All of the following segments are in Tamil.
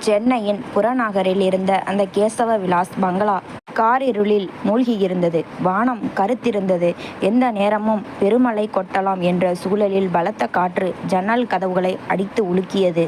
சென்னையின் புறநகரில் இருந்த அந்த கேசவ விலாஸ் பங்களா காரிருளில் மூழ்கியிருந்தது. வானம் கருத்திருந்தது. எந்த நேரமும் பெருமழை கொட்டலாம் என்ற சூழலில் பலத்த காற்று ஜன்னல் கதவுகளை அடித்து உலுக்கியது.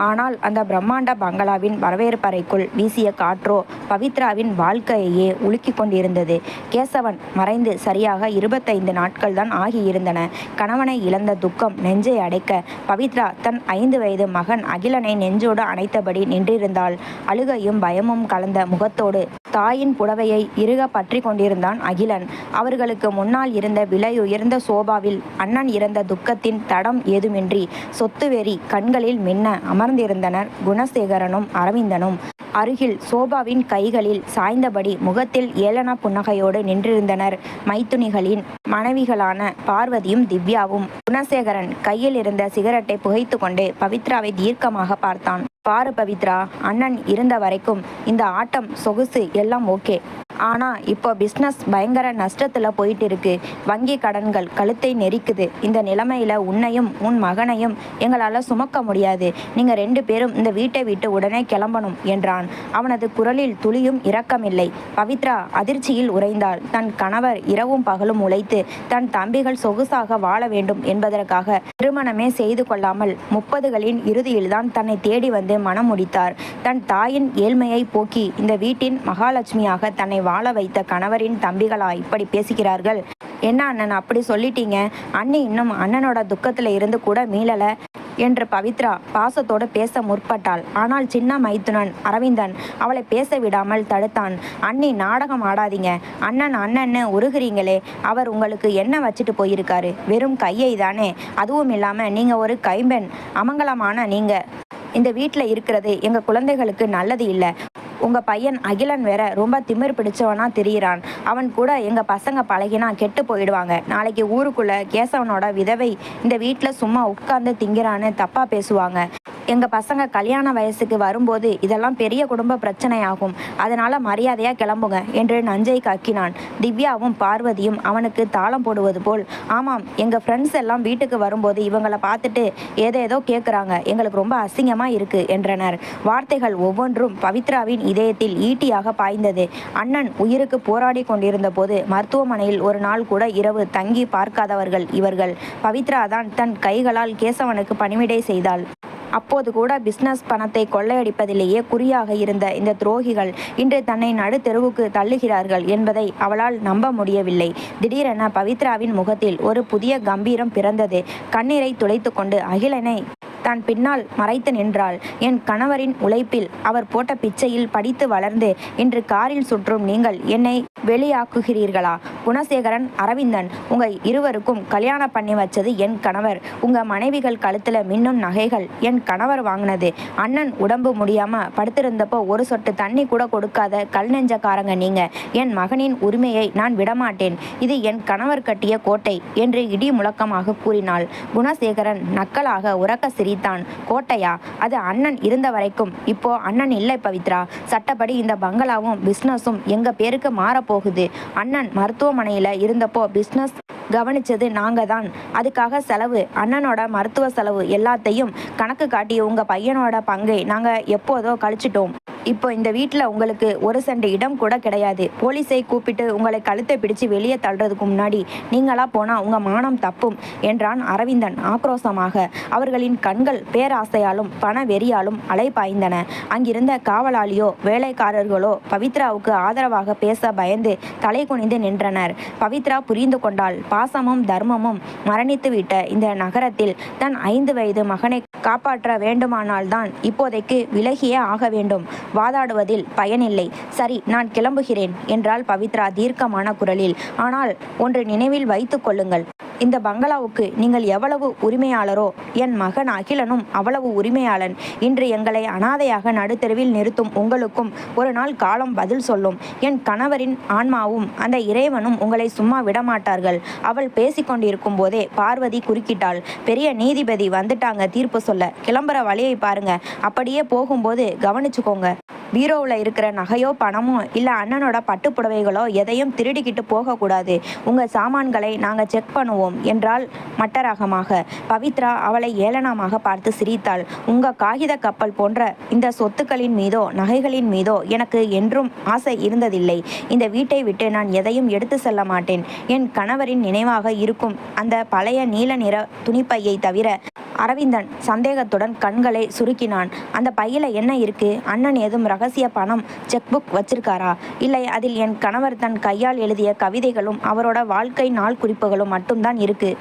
ஆனால் அந்த பிரம்மாண்ட பங்களாவின் வரவேற்பறைக்குள் வீசிய காற்றோ பவித்ராவின் வாழ்க்கையையே உலுக்கிக் கொண்டிருந்தது. கேசவன் மறைந்து சரியாக 25 நாட்கள் தான் ஆகியிருந்தன. கணவனை இழந்த துக்கம் நெஞ்சை அடைக்க பவித்ரா தன் 5 வயது மகன் அகிலனை நெஞ்சோடு அணைத்தபடி நின்றிருந்தாள். அழுகையும் பயமும் கலந்த முகத்தோடு தாயின் புடவையை இறுக பற்றி கொண்டிருந்தான் அகிலன். அவர்களுக்கு முன்னால் இருந்த விலையுயர்ந்த சோபாவில் அண்ணன் இறந்த துக்கத்தின் தடம் ஏதுமின்றி சொத்துவெறி கண்களில் மின்ன அமர்ந்திருந்தனர் குணசேகரனும் அரவிந்தனும். அருகில் சோபாவின் கைகளில் சாய்ந்தபடி முகத்தில் ஏளன புன்னகையோடு நின்றிருந்தனர் மைத்துனிகளின் மனைவிகளான பார்வதியும் திவ்யாவும். குணசேகரன் கையில் இருந்த சிகரெட்டை புகைத்து கொண்டு பவித்ராவை தீர்க்கமாக பார்த்தான். பாரு பவித்ரா, அண்ணன் இருந்த வரைக்கும் இந்த ஆட்டம் சொகுசு எல்லாம் ஓகே. ஆனா இப்போ பிஸ்னஸ் பயங்கர நஷ்டத்துல போயிட்டு இருக்கு. வங்கி கடன்கள் கழுத்தை நெரிக்குது. இந்த நிலைமையில உன்னையும் உன் மகனையும் எங்களால சுமக்க முடியாது. நீங்க 2 பேரும் இந்த வீட்டை விட்டு உடனே கிளம்பணும் என்றான். அவனது குரலில் துளியும் இரக்கமில்லை. பவித்ரா அதிர்ச்சியில் உறைந்தாள். தன் கணவர் இரவும் பகலும் உழைத்து தன் தம்பிகள் சொகுசாக வாழ வேண்டும் என்பதற்காக திருமணமே செய்து கொள்ளாமல் 30களின் இறுதியில்தான் தன்னை தேடி வந்து மனம் முடித்தார். தன் தாயின் ஏழ்மையை போக்கி இந்த வீட்டின் மகாலட்சுமியாக தன்னை வாழ வைத்த கணவரின் தம்பிகளா இப்படி பேசுகிறார்கள்? என்ன அண்ணன் அப்படி சொல்லிட்டீங்க? அண்ணி இன்னும் அண்ணனோட துக்கத்துல இருந்து கூட மீளல என்று பவித்ரா பாசத்தோடு பேச முற்பட்டாள். ஆனால் சின்ன மைத்துனன் அரவிந்தன் அவளை பேச விடாமல் தடுத்தான். அண்ணி நாடகம் ஆடாதீங்க. அண்ணன் அண்ணன்னு உருகிறீங்களே, அவர் உங்களுக்கு என்ன வச்சுட்டு போயிருக்காரு? வெறும் கையை தானே. அதுவும் இல்லாம நீங்க ஒரு கைம்பெண். அமங்கலமான நீங்க இந்த வீட்டில் இருக்கிறது எங்கள் குழந்தைகளுக்கு நல்லது இல்லை. உங்கள் பையன் அகிலன் வேற ரொம்ப திமிர் பிடிச்சவனா தெரிகிறான். அவன் கூட எங்கள் பசங்க பழகினா கெட்டு போயிடுவாங்க. நாளைக்கு ஊருக்குள்ளே கேசவனோட விதவை இந்த வீட்டில் சும்மா உட்கார்ந்து திங்கிறான்னு தப்பாக பேசுவாங்க. எங்கள் பசங்க கல்யாண வயசுக்கு வரும்போது இதெல்லாம் பெரிய குடும்ப பிரச்சனையாகும். அதனால் மரியாதையாக கிளம்புங்க என்று நஞ்சை கக்கினான். திவ்யாவும் பார்வதியும் அவனுக்கு தாளம் போடுவது போல், ஆமாம், எங்கள் ஃப்ரெண்ட்ஸ் எல்லாம் வீட்டுக்கு வரும்போது இவங்களை பார்த்துட்டு ஏதேதோ கேட்குறாங்க. எங்களுக்கு ரொம்ப அசிங்கமாக இருக்குது என்றனர். வார்த்தைகள் ஒவ்வொன்றும் பவித்ராவின் இதயத்தில் ஈட்டியாக பாய்ந்தது. அண்ணன் உயிருக்கு போராடி கொண்டிருந்த போது மருத்துவமனையில் ஒரு நாள் கூட இரவு தங்கி பார்க்காதவர்கள் இவர்கள். பவித்ரா தான் தன் கைகளால் கேசவனுக்கு பணிவிடை செய்தாள். அப்போது கூட பிஸ்னஸ் பணத்தை கொள்ளையடிப்பதிலேயே குறியாக இருந்த இந்த துரோகிகள் இன்று தன்னை நடு தெருவுக்கு தள்ளுகிறார்கள் என்பதை அவளால் நம்ப முடியவில்லை. திடீரென பவித்ராவின் முகத்தில் ஒரு புதிய கம்பீரம் பிறந்தது. கண்ணீரை துளைத்து கொண்டு அகிலனை தான் பின்னால் மறைத்து நின்றாள். என் கணவரின் உழைப்பில் அவர் போட்ட பிச்சையில் படித்து வளர்ந்து இன்று காரில் சுற்றும் நீங்கள் என்னை வெளியாக்குகிறீர்களா? குணசேகரன், அரவிந்தன், உங்க இருவருக்கும் கல்யாணம் பண்ணி வச்சது என் கணவர். உங்க மனைவிகள் கழுத்துல மின்னும் நகைகள் என் கணவர் வாங்கினது. அண்ணன் உடம்பு முடியாம படுத்திருந்தப்போ ஒரு சொட்டு தண்ணி கூட கொடுக்காத கல் நெஞ்சக்காரங்க நீங்க. என் மகனின் உரிமையை நான் விடமாட்டேன். இது என் கணவர் கட்டிய கோட்டை என்று இடி முழக்கமாக கூறினாள். குணசேகரன் நக்கலாக உறக்க சிரித்தான். கோட்டையா? அது அண்ணன் இருந்த வரைக்கும். இப்போ அண்ணன் இல்லை பவித்ரா. சட்டப்படி இந்த பங்களாவும் பிஸ்னஸும் எங்க பேருக்கு மாறப்போகுது. அண்ணன் மருத்துவமனையில இருந்தப்போ பிஸ்னஸ் கவனிச்சது நாங்க தான். அதுக்காக செலவு, அண்ணனோட மருத்துவ செலவு எல்லாத்தையும் கணக்கு காட்டி உங்க பையனோட பங்கை நாங்க எப்போதோ கழிச்சிட்டோம். இப்போ இந்த வீட்டில் உங்களுக்கு ஒரு சென்ட் இடம் கூட கிடையாது. போலீஸை கூப்பிட்டு உங்களை கழுத்தை பிடிச்சு வெளியே தள்ளுறதுக்கு முன்னாடி நீங்களா போனால் உங்கள் மானம் தப்பும் என்றான் அரவிந்தன் ஆக்ரோஷமாக. அவர்களின் கண்கள் பேராசையாலும் பண வெறியாலும் அலைபாய்ந்தன. அங்கிருந்த காவலாளியோ வேலைக்காரர்களோ பவித்ராவுக்கு ஆதரவாக பேச பயந்து தலை குனிந்து நின்றனர். பவித்ரா புரிந்து கொண்டாள். பாசமும் தர்மமும் மரணித்துவிட்ட இந்த நகரத்தில் தன் 5 வயது மகனை காப்பாற்ற வேண்டுமானால்தான் இப்போதைக்கு விலகியே ஆக வேண்டும். வாதாடுவதில் பயனில்லை. சரி, நான் கிளம்புகிறேன் என்றாள் பவித்ரா தீர்க்கமான குரலில். ஆனால் ஒன்று நினைவில் வைத்துக் கொள்ளுங்கள். இந்த பங்களாவுக்கு நீங்கள் எவ்வளவு உரிமையாளரோ என் மகன் அகிலனும் அவ்வளவு உரிமையாளன். இன்று எங்களை அனாதையாக நடுத்தெருவில் நிறுத்தும் உங்களுக்கும் ஒரு நாள் காலம் பதில் சொல்லும். என் கணவரின் ஆன்மாவும் அந்த இறைவனும் உங்களை சும்மா விடமாட்டார்கள். அவள் பேசிக்கொண்டிருக்கும் போதே பார்வதி குறுக்கிட்டாள். பெரிய நீதிபதி வந்துட்டாங்க தீர்ப்பு சொல்ல. கிளம்புற வழியை பாருங்க. அப்படியே போகும்போது கவனிச்சுக்கோங்க. பீரோவில் இருக்கிற நகையோ பணமோ இல்லை அண்ணனோட பட்டு புடவைகளோ எதையும் திருடிக்கிட்டு போகக்கூடாது. உங்கள் சாமான்களை நாங்கள் செக் பண்ணுவோம் என்றாள் மட்டரகமாக. பவித்ரா அவளை ஏளனமாக பார்த்து சிரித்தாள். உங்கள் காகித கப்பல் போன்ற இந்த சொத்துக்களின் மீதோ நகைகளின் மீதோ எனக்கு என்றும் ஆசை இருந்ததில்லை. இந்த வீட்டை விட்டு நான் எதையும் எடுத்து செல்ல மாட்டேன். என் கணவரின் நினைவாக இருக்கும் அந்த பழைய நீல நிற துணிப்பையை தவிர. அரவிந்தன் சந்தேகத்துடன் கண்களை சுருக்கினான். அந்த பையில என்ன இருக்கு? அண்ணன் ஏதும் ரகசிய பணம் செக் புக் வச்சிருக்காரா? இல்லை, அதில் என் கணவர் தன் கையால் எழுதிய கவிதைகளும் அவரோட வாழ்க்கை நாள் குறிப்புகளும் மட்டும்தான் இருக்கு.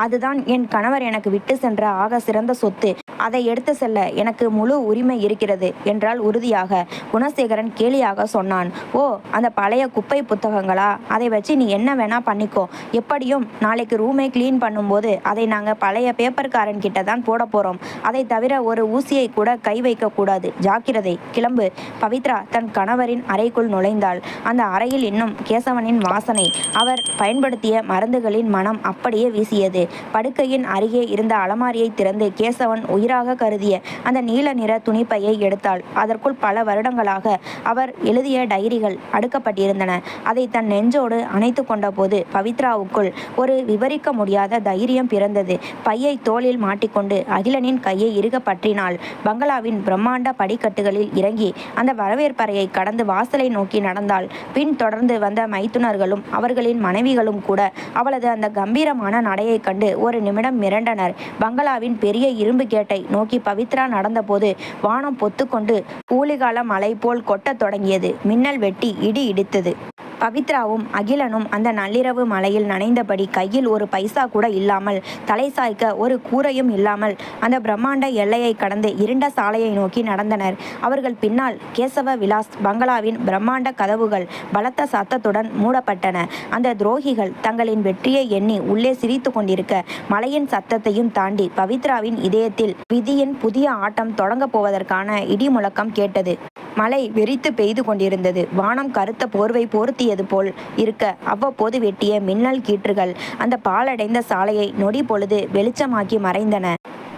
அதுதான் என் கணவர் எனக்கு விட்டு சென்ற ஆக சிறந்த சொத்து. அதை எடுத்து செல்ல எனக்கு முழு உரிமை இருக்கிறது என்றால் உறுதியாக. குணசேகரன் கேலியாக சொன்னான். ஓ, அந்த பழைய குப்பை புத்தகங்களா? அதை வச்சு நீ என்ன வேணா பண்ணிக்கோ. எப்படியும் நாளைக்கு ரூமை கிளீன் பண்ணும்போது அதை நாங்கள் பழைய பேப்பர்காரன் கிட்ட தான் போட போறோம். அதை தவிர ஒரு ஊசியை கூட கை வைக்க கூடாது. ஜாக்கிரதை, கிளம்பு. பவித்ரா தன் கணவரின் அறைக்குள் நுழைந்தாள். அந்த அறையில் இன்னும் கேசவனின் வாசனை, அவர் பயன்படுத்திய மருந்துகளின் மனம் அப்படியே வீசியது. படுக்கையின் அருகே இருந்த அலமாரியை திறந்து கேசவன் உயிராக கருதிய அந்த நீல நிற துணிப்பையை எடுத்தாள். அதற்குள் பல வருடங்களாக அவர் எழுதிய டைரிகள் அடுக்கப்பட்டிருந்தன. அதை தன் நெஞ்சோடு அணைத்து கொண்ட போது பவித்ராவுக்குள் ஒரு விவரிக்க முடியாத தைரியம் பிறந்தது. பையை தோளில் மாட்டிக்கொண்டு அகிலனின் கையை இறுக பற்றினாள். பங்களாவின் பிரம்மாண்ட படிக்கட்டுகளில் இறங்கி அந்த வரவேற்பறையை கடந்து வாசலை நோக்கி நடந்தாள். பின் தொடர்ந்து வந்த மைத்துனர்களும் அவர்களின் மனைவிகளும் கூட அவளது அந்த கம்பீரமான நடையை கண்டு ஒரு நிமிடம் மிரண்டனர். பங்களாவின் பெரிய இரும்பு கேட்டை நோக்கி பவித்ரா நடந்தபோது வானம் பொத்துக்கொண்டு ஊழிகால மழை போல் கொட்டத் தொடங்கியது. மின்னல் வெட்டி இடி இடித்தது. பவித்ராவும் அகிலனும் அந்த நள்ளிரவு மலையில் நனைந்தபடி, கையில் ஒரு பைசா கூட இல்லாமல், தலை சாய்க்க ஒரு கூரையும் இல்லாமல் அந்த பிரம்மாண்ட எல்லையை கடந்து இருண்ட சாலையை நோக்கி நடந்தனர். அவர்கள் பின்னால் கேசவ விலாஸ் பங்களாவின் பிரம்மாண்ட கதவுகள் பலத்த சத்தத்துடன் மூடப்பட்டன. அந்த துரோகிகள் தங்களின் வெற்றியை எண்ணி உள்ளே சிரித்து கொண்டிருக்க, மலையின் சத்தத்தையும் தாண்டி பவித்ராவின் இதயத்தில் விதியின் புதிய ஆட்டம் தொடங்கப் போவதற்கான இடி முழக்கம் கேட்டது. மழை வெறித்து பெய்து கொண்டிருந்தது. வானம் கருத்த போர்வை போர்த்தியது போல் இருக்க அவ்வப்போது வெட்டிய மின்னல் கீற்றுகள் அந்த பாழடைந்த சாலையை நொடி பொழுது வெளிச்சமாக்கி மறைந்தன.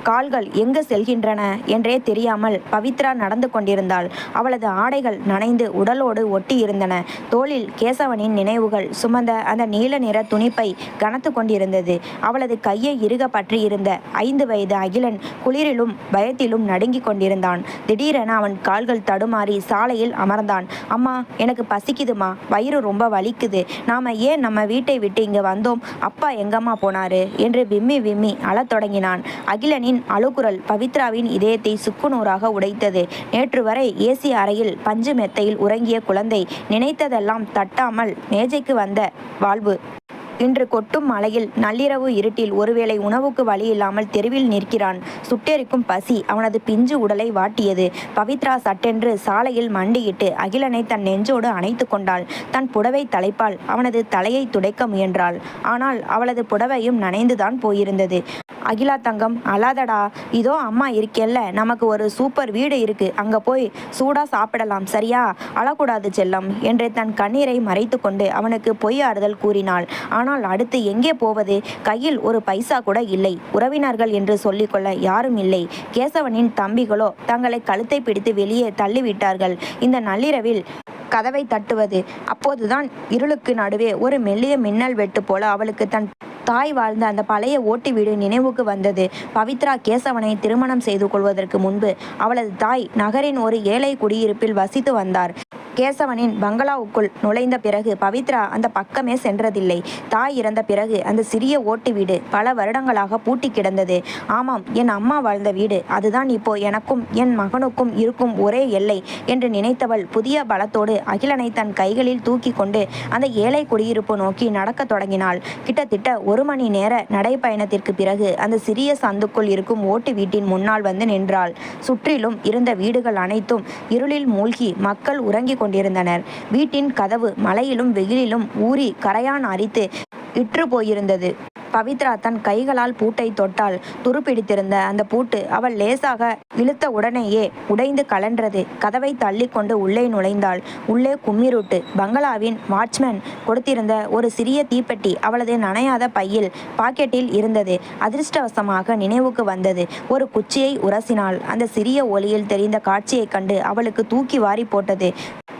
கால்கள் எங்கு செல்கின்றன என்றே தெரியாமல் பவித்ரா நடந்து கொண்டிருந்தாள். அவளது ஆடைகள் நனைந்து உடலோடு ஒட்டி இருந்தன. தோளில் கேசவனின் நினைவுகள் சுமந்த அந்த நீல நிற துணிப்பை கனத்து கொண்டிருந்தது. அவளது கையை இறுக பற்றி இருந்த 5 வயது அகிலன் குளிரிலும் பயத்திலும் நடுங்கிக் கொண்டிருந்தான். திடீரென அவன் கால்கள் தடுமாறி சாலையில் அமர்ந்தான். அம்மா, எனக்கு பசிக்குதுமா, வயிறு ரொம்ப வலிக்குது. நாம ஏன் நம்ம வீட்டை விட்டு இங்க வந்தோம்? அப்பா எங்கம்மா போனாரு என்று விம்மி விம்மி அழத் தொடங்கினான். அகிலனின் அழுகுரல் பவித்ராவின் இதயத்தை சுக்குநூறாக உடைத்தது. நேற்று வரை ஏசி அறையில் பஞ்சு மெத்தையில் உறங்கிய குழந்தை நினைத்ததெல்லாம் தட்டாமல் மேஜைக்கு வந்த வாழ்வு இன்று கொட்டும் மழையில் நள்ளிரவு இருட்டில் ஒருவேளை உணவுக்கு வழி இல்லாமல் தெருவில் நிற்கிறான். சுட்டெரிக்கும் பசி அவனது பிஞ்சு உடலை வாட்டியது. பவித்ரா சட்டென்று சாலையில் மண்டியிட்டு அகிலனை தன் நெஞ்சோடு அணைத்து கொண்டாள். தன் புடவை தலைப்பால் அவனது தலையை துடைக்க முயன்றாள். ஆனால் அவளது புடவையும் நனைந்துதான் போயிருந்தது. அகிலா தங்கம், அழாதடா, இதோ அம்மா இருக்கேல்ல, நமக்கு ஒரு சூப்பர் வீடு இருக்கு, அங்க போய் சூடா சாப்பிடலாம், சரியா? அழக்கூடாது செல்லம் என்று தன் கண்ணீரை மறைத்து கொண்டு அவனுக்கு பொய் ஆறுதல் கூறினாள். ஆனால் அடுத்து எங்கே போவது? கையில் ஒரு பைசா கூட இல்லை. உறவினர்கள் என்று சொல்லிக்கொள்ள யாரும் இல்லை. கேசவனின் தம்பிகளோ தங்களை கழுத்தை பிடித்து வெளியே தள்ளிவிட்டார்கள். இந்த நள்ளிரவில் கதவை தட்டுவது. அப்போதுதான் இருளுக்கு நடுவே ஒரு மெல்லிய மின்னல் வெட்டு போல அவளுக்கு தன் தாய் வாழ்ந்த அந்த பழைய ஓட்டு வீடு நினைவுக்கு வந்தது. பவித்ரா கேசவனை திருமணம் செய்து கொள்வதற்கு முன்பு அவளது தாய் நகரின் ஒரு ஏழை குடியிருப்பில் வசித்து வந்தார். கேசவனின் பங்களாவுக்குள் நுழைந்த பிறகு பவித்ரா அந்த பக்கமே சென்றதில்லை. தாய் இறந்த பிறகு அந்த சிறிய ஓட்டு வீடு பல வருடங்களாக பூட்டி கிடந்தது. ஆமாம், என் அம்மா வாழ்ந்த வீடு, அதுதான் இப்போ எனக்கும் என் மகனுக்கும் இருக்கும் ஒரே எல்லை என்று நினைத்தவள் புதிய பலத்தோடு அகிலனை தன் கைகளில் தூக்கி கொண்டு அந்த ஏழை குடியிருப்பு நோக்கி நடக்க தொடங்கினாள். கிட்டத்தட்ட 1 மணி நேர நடைப்பயணத்திற்கு பிறகு அந்த சிறிய சந்துக்குள் இருக்கும் ஓட்டு வீட்டின் முன்னால் வந்து நின்றாள். சுற்றிலும் இருந்த வீடுகள் அனைத்தும் இருளில் மூழ்கி மக்கள் உறங்கி கொண்டிருந்தனர். வீட்டின் கதவு மழையிலும் வெயிலிலும் ஊறி கரையான் அரித்து இற்று போயிருந்தது. பவித்ரா தன் கைகளால் பூட்டை தொட்டால். துருப்பிடித்திருந்த அந்த பூட்டு அவள் லேசாக இழுத்த உடனேயே உடைந்து கலன்றது. கதவை தள்ளி கொண்டு உள்ளே நுழைந்தாள். உள்ளே கும்மிருட்டு. பங்களாவின் வாட்ச்மேன் கொடுத்திருந்த ஒரு சிறிய தீப்பெட்டி அவளது நனையாத பையில் பாக்கெட்டில் இருந்தது. அதிர்ஷ்டவசமாக நினைவுக்கு வந்தது. ஒரு குச்சியை உரசினாள். அந்த சிறிய ஒளியில் தெரிந்த காட்சியைக் கண்டு அவளுக்கு தூக்கி வாரி போட்டது.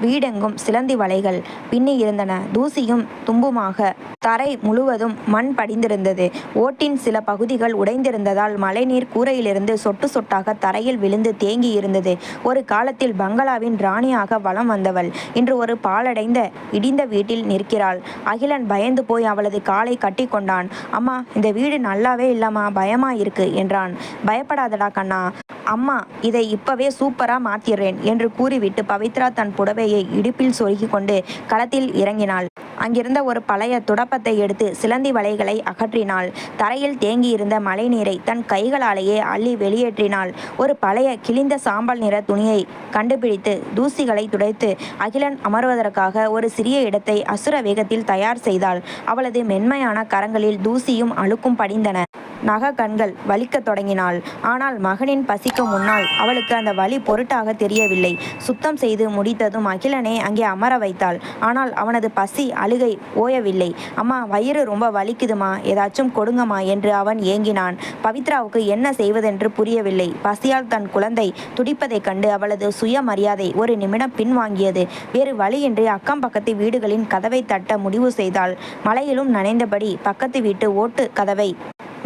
வீடெங்கும் சிலந்தி வலைகள் பின்னி இருந்தன. தூசியும் தும்புமாக தரை முழுவதும் மண் படிந்திருந்தது. ஓட்டின் சில பகுதிகள் உடைந்திருந்ததால் மழைநீர் கூரையிலிருந்து சொட்டு சொட்டாக தரையில் விழுந்து தேங்கி இருந்தது. ஒரு காலத்தில் பங்களாவின் ராணியாக வலம் வந்தவள் இன்று ஒரு பாழடைந்த இடிந்த வீட்டில் நிற்கிறாள். அகிலன் பயந்து போய் அவளது காலை கட்டி கொண்டான். அம்மா, இந்த வீடு நல்லாவே இல்லம்மா, பயமா இருக்கு என்றான். பயப்படாதடா கண்ணா, அம்மா இதை இப்பவே சூப்பரா மாத்திடுறேன் என்று கூறிவிட்டு பவித்ரா தன் புடவையை இடுப்பில் சொருகி கொண்டு களத்தில் இறங்கினாள். அங்கிருந்த ஒரு பழைய துடப்பத்தை எடுத்து சிலந்தி வலைகளை அகற்றினாள். தரையில் தேங்கியிருந்த மழைநீரை தன் கைகளாலேயே அள்ளி வெளியேற்றினாள். ஒரு பழைய கிழிந்த சாம்பல் நிற துணியை கண்டுபிடித்து தூசிகளை துடைத்து அகிலன் அமர்வதற்காக ஒரு சிறிய இடத்தை அசுர வேகத்தில் தயார் செய்தாள். அவளது மென்மையான கரங்களில் தூசியும் அழுக்கும் படிந்தன. நக கண்கள் வலிக்கத் தொடங்கினாள். ஆனால் மகனின் பசிக்கு முன்னால் அவளுக்கு அந்த வலி பொருட்டாக தெரியவில்லை. சுத்தம் செய்து முடித்ததும் அகிலனை அங்கே அமர வைத்தாள். ஆனால் அவனது பசி அழுகை ஓயவில்லை. அம்மா, வயிறு ரொம்ப வலிக்குதுமா, ஏதாச்சும் கொடுங்கம்மா என்று அவன் ஏங்கினான். பவித்ராவுக்கு என்ன செய்வதென்று புரியவில்லை. பசியால் தன் குழந்தை துடிப்பதைக் கண்டு அவளது சுயமரியாதை ஒரு நிமிடம் பின்வாங்கியது. வேறு வழியின்றி அக்கம் பக்கத்து வீடுகளின் கதவை தட்ட முடிவு செய்தாள். மழையிலும் நனைந்தபடி பக்கத்து வீட்டு ஓட்டு கதவை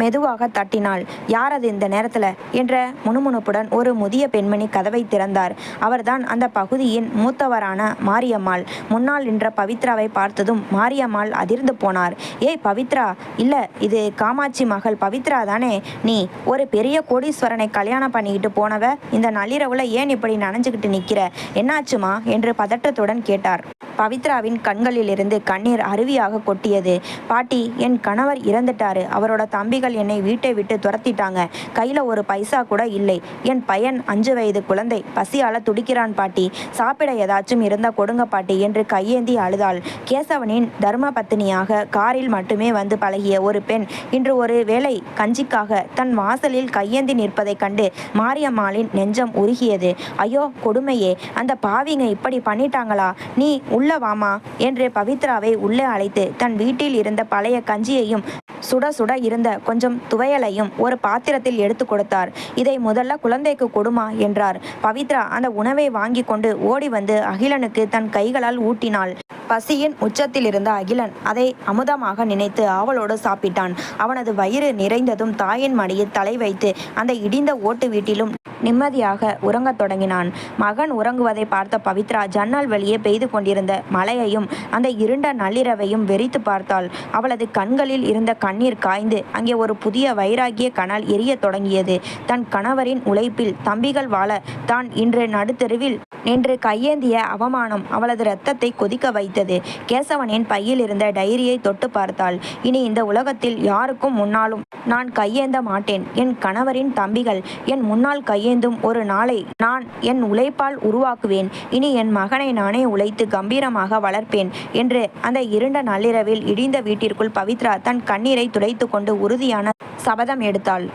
மெதுவாக தட்டினாள். யார் அது இந்த நேரத்தில் என்ற முணுமுணுப்புடன் ஒரு முதிய பெண்மணி கதவை திறந்தார். அவர்தான் அந்த பகுதியின் மூத்தவரான மாரியம்மாள். முன்னால் நின்ற பவித்ராவை பார்த்ததும் மாரியம்மாள் அதிர்ந்து போனார். ஏய் பவித்ரா, இல்ல இது காமாட்சி மகள் பவித்ரா தானே நீ? ஒரு பெரிய கோடீஸ்வரனை கல்யாணம் பண்ணிக்கிட்டு போனவ இந்த நள்ளிரவுல ஏன் இப்படி நனைஞ்சுக்கிட்டு நிற்கிற? என்னாச்சுமா என்று பதற்றத்துடன் கேட்டார். பவித்ராவின் கண்களிலிருந்து கண்ணீர் அருவியாக கொட்டியது. பாட்டி, என் கணவர் இறந்துட்டாரு. அவரோட தம்பிகள் என்னை வீட்டை விட்டு துரத்திட்டாங்க. கையில் ஒரு பைசா கூட இல்லை. என் பையன் 5 வயது குழந்தை பசியால துடிக்கிறான் பாட்டி. சாப்பிட ஏதாச்சும் இருந்தா கொடுங்க பாட்டி என்று கையேந்தி அழுதாள். கேசவனின் தர்ம பத்தினியாக காரில் மட்டுமே வந்து பழகிய ஒரு பெண் இன்று ஒரு வேளை கஞ்சிக்காக தன் வாசலில் கையேந்தி நிற்பதைக் கண்டு மாரியம்மாளின் நெஞ்சம் உருகியது. ஐயோ கொடுமையே, அந்த பாவிங்க இப்படி பண்ணிட்டாங்களா? நீ உள்ள வாமா என்று பவித்ராவை உள்ளே அழைத்து தன் வீட்டில் இருந்த பழைய கஞ்சியையும் சுட சுட இருந்த கொஞ்சம் துவையலையும் ஒரு பாத்திரத்தில் எடுத்து கொடுத்தார். இதை முதல்ல குழந்தைக்கு கொடுமா என்றார். பவித்ரா அந்த உணவை வாங்கி கொண்டு ஓடி வந்து அகிலனுக்கு தன் கைகளால் ஊட்டினாள். பசியின் உச்சத்தில் இருந்த அகிலன் அதை அமுதமாக நினைத்து ஆவலோடு சாப்பிட்டான். அவனது வயிறு நிறைந்ததும் தாயின் மடியில் தலை வைத்து அந்த இடிந்த ஓட்டு வீட்டிலும் நிம்மதியாக உறங்கத் தொடங்கினான். மகன் உறங்குவதை பார்த்த பவித்ரா ஜன்னல் வெளியே பெய்து கொண்டிருந்த மழையையும் அந்த இருண்ட நள்ளிரவையும் வெறித்து பார்த்தாள். அவளது கண்களில் இருந்த கண்ணீர் காய்ந்து அங்கே ஒரு புதிய வைராகிய கனல் எரிய தொடங்கியது. தன் கணவரின் உழைப்பில் தம்பிகள் வாழ தான் இன்று நடுத்தெருவில் நின்று கையேந்திய அவமானம் அவளது இரத்தத்தை கொதிக்க வைத்தது. கேசவனின் பையில் இருந்த டைரியை தொட்டு பார்த்தாள். இனி இந்த உலகத்தில் யாருக்கும் முன்னாலும் நான் கையேந்த மாட்டேன். என் கணவரின் தம்பிகள் என் முன்னால் கையேந்தும் ஒரு நாளை நான் என் உழைப்பால் உருவாக்குவேன். இனி என் மகனை நானே உழைத்து கம்பீரமாக வளர்ப்பேன் என்று அந்த இருண்ட நள்ளிரவில் இடிந்த வீட்டிற்குள் பவித்ரா தன் கண்ணீரை துடைத்து கொண்டு உறுதியான சபதம் எடுத்தாள்.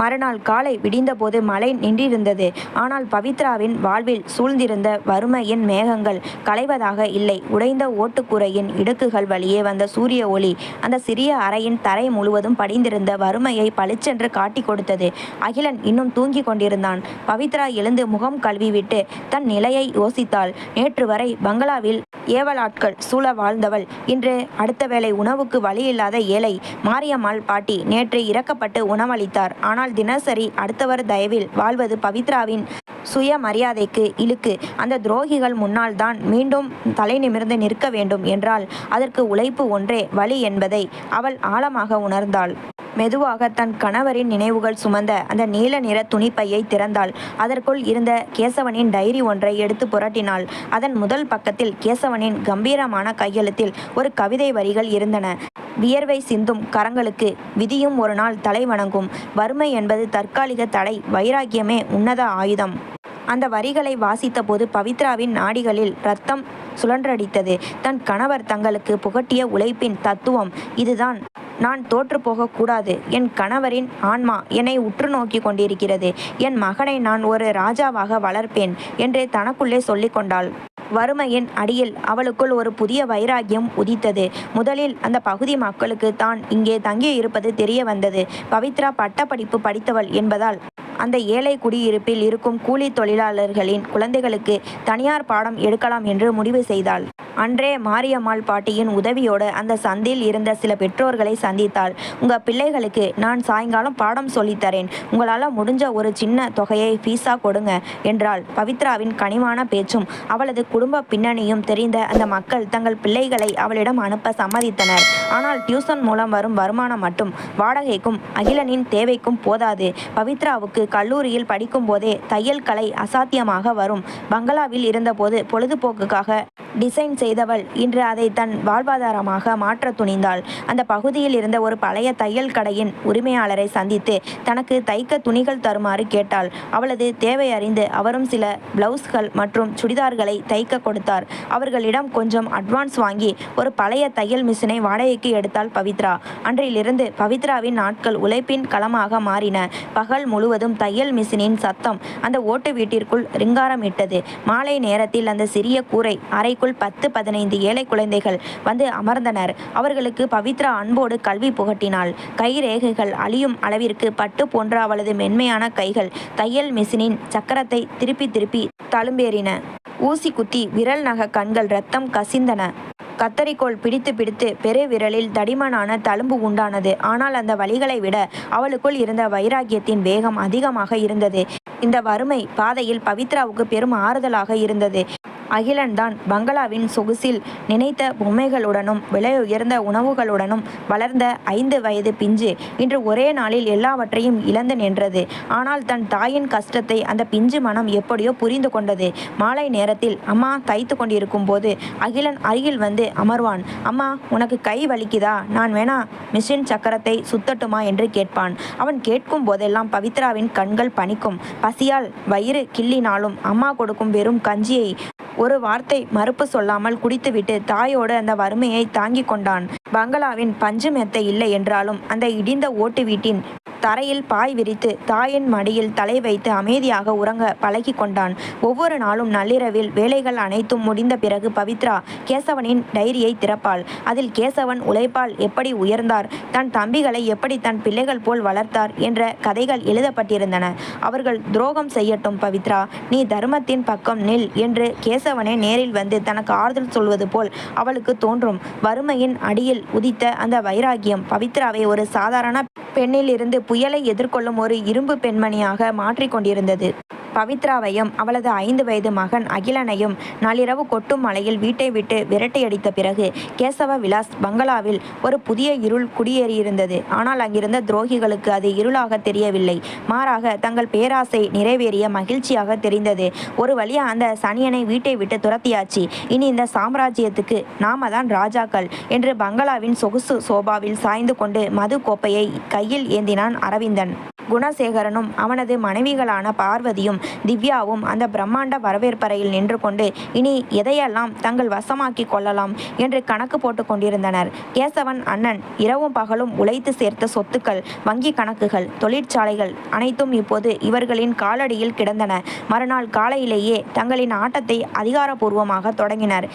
மறுநாள் காலை விடிந்தபோது மழை நின்றிருந்தது. ஆனால் பவித்ராவின் வாழ்வில் சூழ்ந்திருந்த வறுமையின் மேகங்கள் களைவதாக இல்லை. உடைந்த ஓட்டுக்கூரையின் இடுக்குகள் வழியே வந்த சூரிய ஒளி அந்த சிறிய அறையின் தரை முழுவதும் படிந்திருந்த வறுமையை பளிச்சென்று காட்டி கொடுத்தது. அகிலன் இன்னும் தூங்கி கொண்டிருந்தான். பவித்ரா எழுந்து முகம் கழுவிவிட்டு தன் நிலையை யோசித்தாள். நேற்று வரை பங்களாவில் ஏவலாட்கள் சூழ வாழ்ந்தவள் இன்று அடுத்த வேளை உணவுக்கு வழியில்லாத ஏழை. மாரியம்மாள் பாட்டி நேற்று இறக்கப்பட்டு உணவளித்தார். ஆனால் தினசரி அடுத்தவர் தயவில் வாழ்வது பவித்ராவின் சுயமரியாதைக்கு இழுக்கு. அந்த துரோகிகள் முன்னால் தான் மீண்டும் தலை நிமிர்ந்து நிற்க வேண்டும் என்றால் அதற்கு உழைப்பு ஒன்றே வழி என்பதை அவள் ஆழமாக உணர்ந்தாள். மெதுவாக தன் கணவரின் நினைவுகள் சுமந்த அந்த நீல நிற துணிப்பையை திறந்தாள். அதற்குள் இருந்த கேசவனின் டைரி ஒன்றை எடுத்து புரட்டினாள். அதன் முதல் பக்கத்தில் கேசவனின் கம்பீரமான கையெழுத்தில் ஒரு கவிதை வரிகள் இருந்தன. வியர்வை சிந்தும் கரங்களுக்கு விதியும் ஒரு நாள் தலை வணங்கும். வறுமை என்பது தற்காலிக தடை, வைராக்கியமே உன்னத ஆயுதம். அந்த வரிகளை வாசித்த போது பவித்ராவின் நாடிகளில் இரத்தம் சுழன்றடித்தது. தன் கணவர் தங்களுக்கு புகட்டிய உழைப்பின் தத்துவம் இதுதான். நான் தோற்று போகக்கூடாது. என் கணவரின் ஆன்மா என்னை உற்று நோக்கி கொண்டிருக்கிறது. என் மகனை நான் ஒரு ராஜாவாக வளர்ப்பேன் என்று தனக்குள்ளே சொல்லிக் கொண்டாள். வறுமையின் அடியில் அவளுக்குள் ஒரு புதிய வைராகியம் உதித்தது. முதலில் அந்த பகுதி மக்களுக்கு தான் இங்கே தங்கியிருப்பது தெரிய வந்தது. பவித்ரா பட்டப்படிப்பு படித்தவள் என்பதால் அந்த ஏழை குடியிருப்பில் இருக்கும் கூலி தொழிலாளர்களின் குழந்தைகளுக்கு தனியார் பாடம் எடுக்கலாம் என்று முடிவு செய்தாள். அன்றே மாரியம்மாள் பாட்டியின் உதவியோடு அந்த சந்தில் இருந்த சில பெற்றோர்களை சந்தித்தாள். உங்க பிள்ளைகளுக்கு நான் சாயங்காலம் பாடம் சொல்லித்தரேன். உங்களால் முடிஞ்ச ஒரு சின்ன தொகையை ஃபீஸா கொடுங்க என்றாள். பவித்ராவின் கனிவான பேச்சும் அவளது குடும்ப பின்னணியும் தெரிந்த அந்த மக்கள் தங்கள் பிள்ளைகளை அவளிடம் அனுப்ப சம்மதித்தனர். ஆனால் டியூஷன் மூலம் வரும் வருமானம் மட்டும் வாடகைக்கும் அகிலனின் தேவைக்கும் போதாது. பவித்ராவுக்கு கல்லூரியில் படிக்கும் போதே தையல் கலை அசாத்தியமாக வரும். பங்களாவில் இருந்தபோது பொழுதுபோக்குக்காக டிசைன் செய்தவள் இன்று அதை தன் வாழ்வாதாரமாக மாற்ற துணிந்தாள். அந்த பகுதியில் இருந்த ஒரு பழைய தையல் கடையின் உரிமையாளரை சந்தித்து தனக்கு தைக்க துணிகள் தருமாறு கேட்டாள். அவளது தேவை அறிந்து அவரும் சில பிளவுஸ்கள் மற்றும் சுடிதார்களை தைக்க கொடுத்தார். அவர்களிடம் கொஞ்சம் அட்வான்ஸ் வாங்கி ஒரு பழைய தையல் மிஷினை வாடகைக்கு எடுத்தாள் பவித்ரா. அன்றிலிருந்து பவித்ராவின் நாட்கள் உழைப்பின் களமாக மாறின. பகல் முழுவதும் தையல் மிஷினின் சத்தம் அந்த ஓட்டு வீட்டிற்குள் ரிங்காரமிட்டது. மாலை நேரத்தில் அந்த சிறிய கூரை அறைக்குள் 10-15 ஏழை குழந்தைகள் வந்து அமர்ந்தனர். அவர்களுக்கு பவித்ரா அன்போடு கல்வி புகட்டினாள். கைரேகைகள் அழியும் அளவிற்கு பட்டு போன்ற அவளது மென்மையான கைகள் தையல் மிஷினின் சக்கரத்தை திருப்பி திருப்பி தழும்பேறின. ஊசி குத்தி விரல் நக கண்கள் இரத்தம் கசிந்தன. கத்தரிக்கோள் பிடித்து பிடித்து பெரு விரலில் தடிமனான தழும்பு உண்டானது. ஆனால் அந்த வலிகளை விட அவளுக்குள் இருந்த வைராகியத்தின் வேகம் அதிகமாக இருந்தது. இந்த வறுமை பாதையில் பவித்ராவுக்கு பெரும் ஆறுதலாக இருந்தது. அகிலன் தான் பங்களாவின் சொகுசில் நினைத்த பொம்மைகளுடனும் விலை உயர்ந்த உணவுகளுடனும் வளர்ந்த 5 வயது பிஞ்சு இன்று ஒரே நாளில் எல்லாவற்றையும் இழந்து நின்றது. ஆனால் தன் தாயின் கஷ்டத்தை அந்த பிஞ்சு மனம் எப்படியோ புரிந்து கொண்டது. மாலை நேரத்தில் அம்மா தைத்து கொண்டிருக்கும் போது அகிலன் அருகில் வந்து அமர்வான். அம்மா, உனக்கு கை வலிக்குதா? நான் வேணா மிஷின் சக்கரத்தை சுத்தட்டுமா என்று கேட்பான். அவன் கேட்கும் போதெல்லாம் பவித்ராவின் கண்கள் பனிக்கும். பசியால் வயிறு கிள்ளினாலும் அம்மா கொடுக்கும் வெறும் கஞ்சியை ஒரு வார்த்தை மறுப்பு சொல்லாமல் குடித்துவிட்டு தாயோடு அந்த வறுமையை தாங்கிக் கொண்டான். பங்களாவின் பஞ்சு மெத்தை இல்லை என்றாலும் அந்த இடிந்த ஓட்டு வீட்டின் தரையில் பாய் விரித்து தாயின் மடியில் தலை வைத்து அமைதியாக உறங்க பழகி கொண்டான். ஒவ்வொரு நாளும் நள்ளிரவில் வேலைகள் அனைத்தும் முடிந்த பிறகு பவித்ரா கேசவனின் டைரியை திறப்பாள். அதில் கேசவன் உழைப்பால் எப்படி உயர்ந்தார், தன் தம்பிகளை எப்படி தன் பிள்ளைகள் போல் வளர்த்தார் என்ற கதைகள் எழுதப்பட்டிருந்தன. அவர்கள் துரோகம் செய்யட்டும் பவித்ரா, நீ தர்மத்தின் பக்கம் நில் என்று கேசவனே நேரில் வந்து தனக்கு ஆறுதல் சொல்வது போல் அவளுக்கு தோன்றும். வறுமையின் அடியில் உதித்த அந்த வைராகியம் பவித்ராவை ஒரு சாதாரண பெண்ணிலிருந்து புயலை எதிர்கொள்ளும் ஒரு இரும்பு பெண்மணியாக மாற்றிக்கொண்டிருந்தது. பவித்ராவையும் அவளது 5 வயது மகன் அகிலனையும் நள்ளிரவு கொட்டும் மலையில் வீட்டை விட்டு விரட்டியடித்த பிறகு கேசவ விலாஸ் பங்களாவில் ஒரு புதிய இருள் குடியேறியிருந்தது. ஆனால் அங்கிருந்த துரோகிகளுக்கு அது இருளாக தெரியவில்லை. மாறாக தங்கள் பேராசை நிறைவேறிய மகிழ்ச்சியாக தெரிந்தது. ஒரு வழியா அந்த சனியனை வீட்டை விட்டு துரத்தியாச்சு. இனி இந்த சாம்ராஜ்யத்துக்கு நாம தான் ராஜாக்கள் என்று பங்களாவின் சொகுசு சோபாவில் சாய்ந்து கொண்டு மது கோப்பையை கையில் ஏந்தினான் அரவிந்தன். குணசேகரனும் அவனது மனைவிகளான பார்வதியும் திவ்யாவும் அந்த பிரம்மாண்ட வரவேற்பறையில் நின்று கொண்டு இனி எதையெல்லாம் தங்கள் வசமாக்கி கொள்ளலாம் என்று கணக்கு போட்டு கொண்டிருந்தனர். கேசவன் அண்ணன் இரவும் பகலும் உழைத்து சேர்த்த சொத்துக்கள், வங்கி கணக்குகள், தொழிற்சாலைகள் அனைத்தும் இப்போது இவர்களின் காலடியில் கிடந்தன. மறுநாள் காலையிலேயே தங்களின் ஆட்டத்தை அதிகாரப்பூர்வமாக தொடங்கினர்.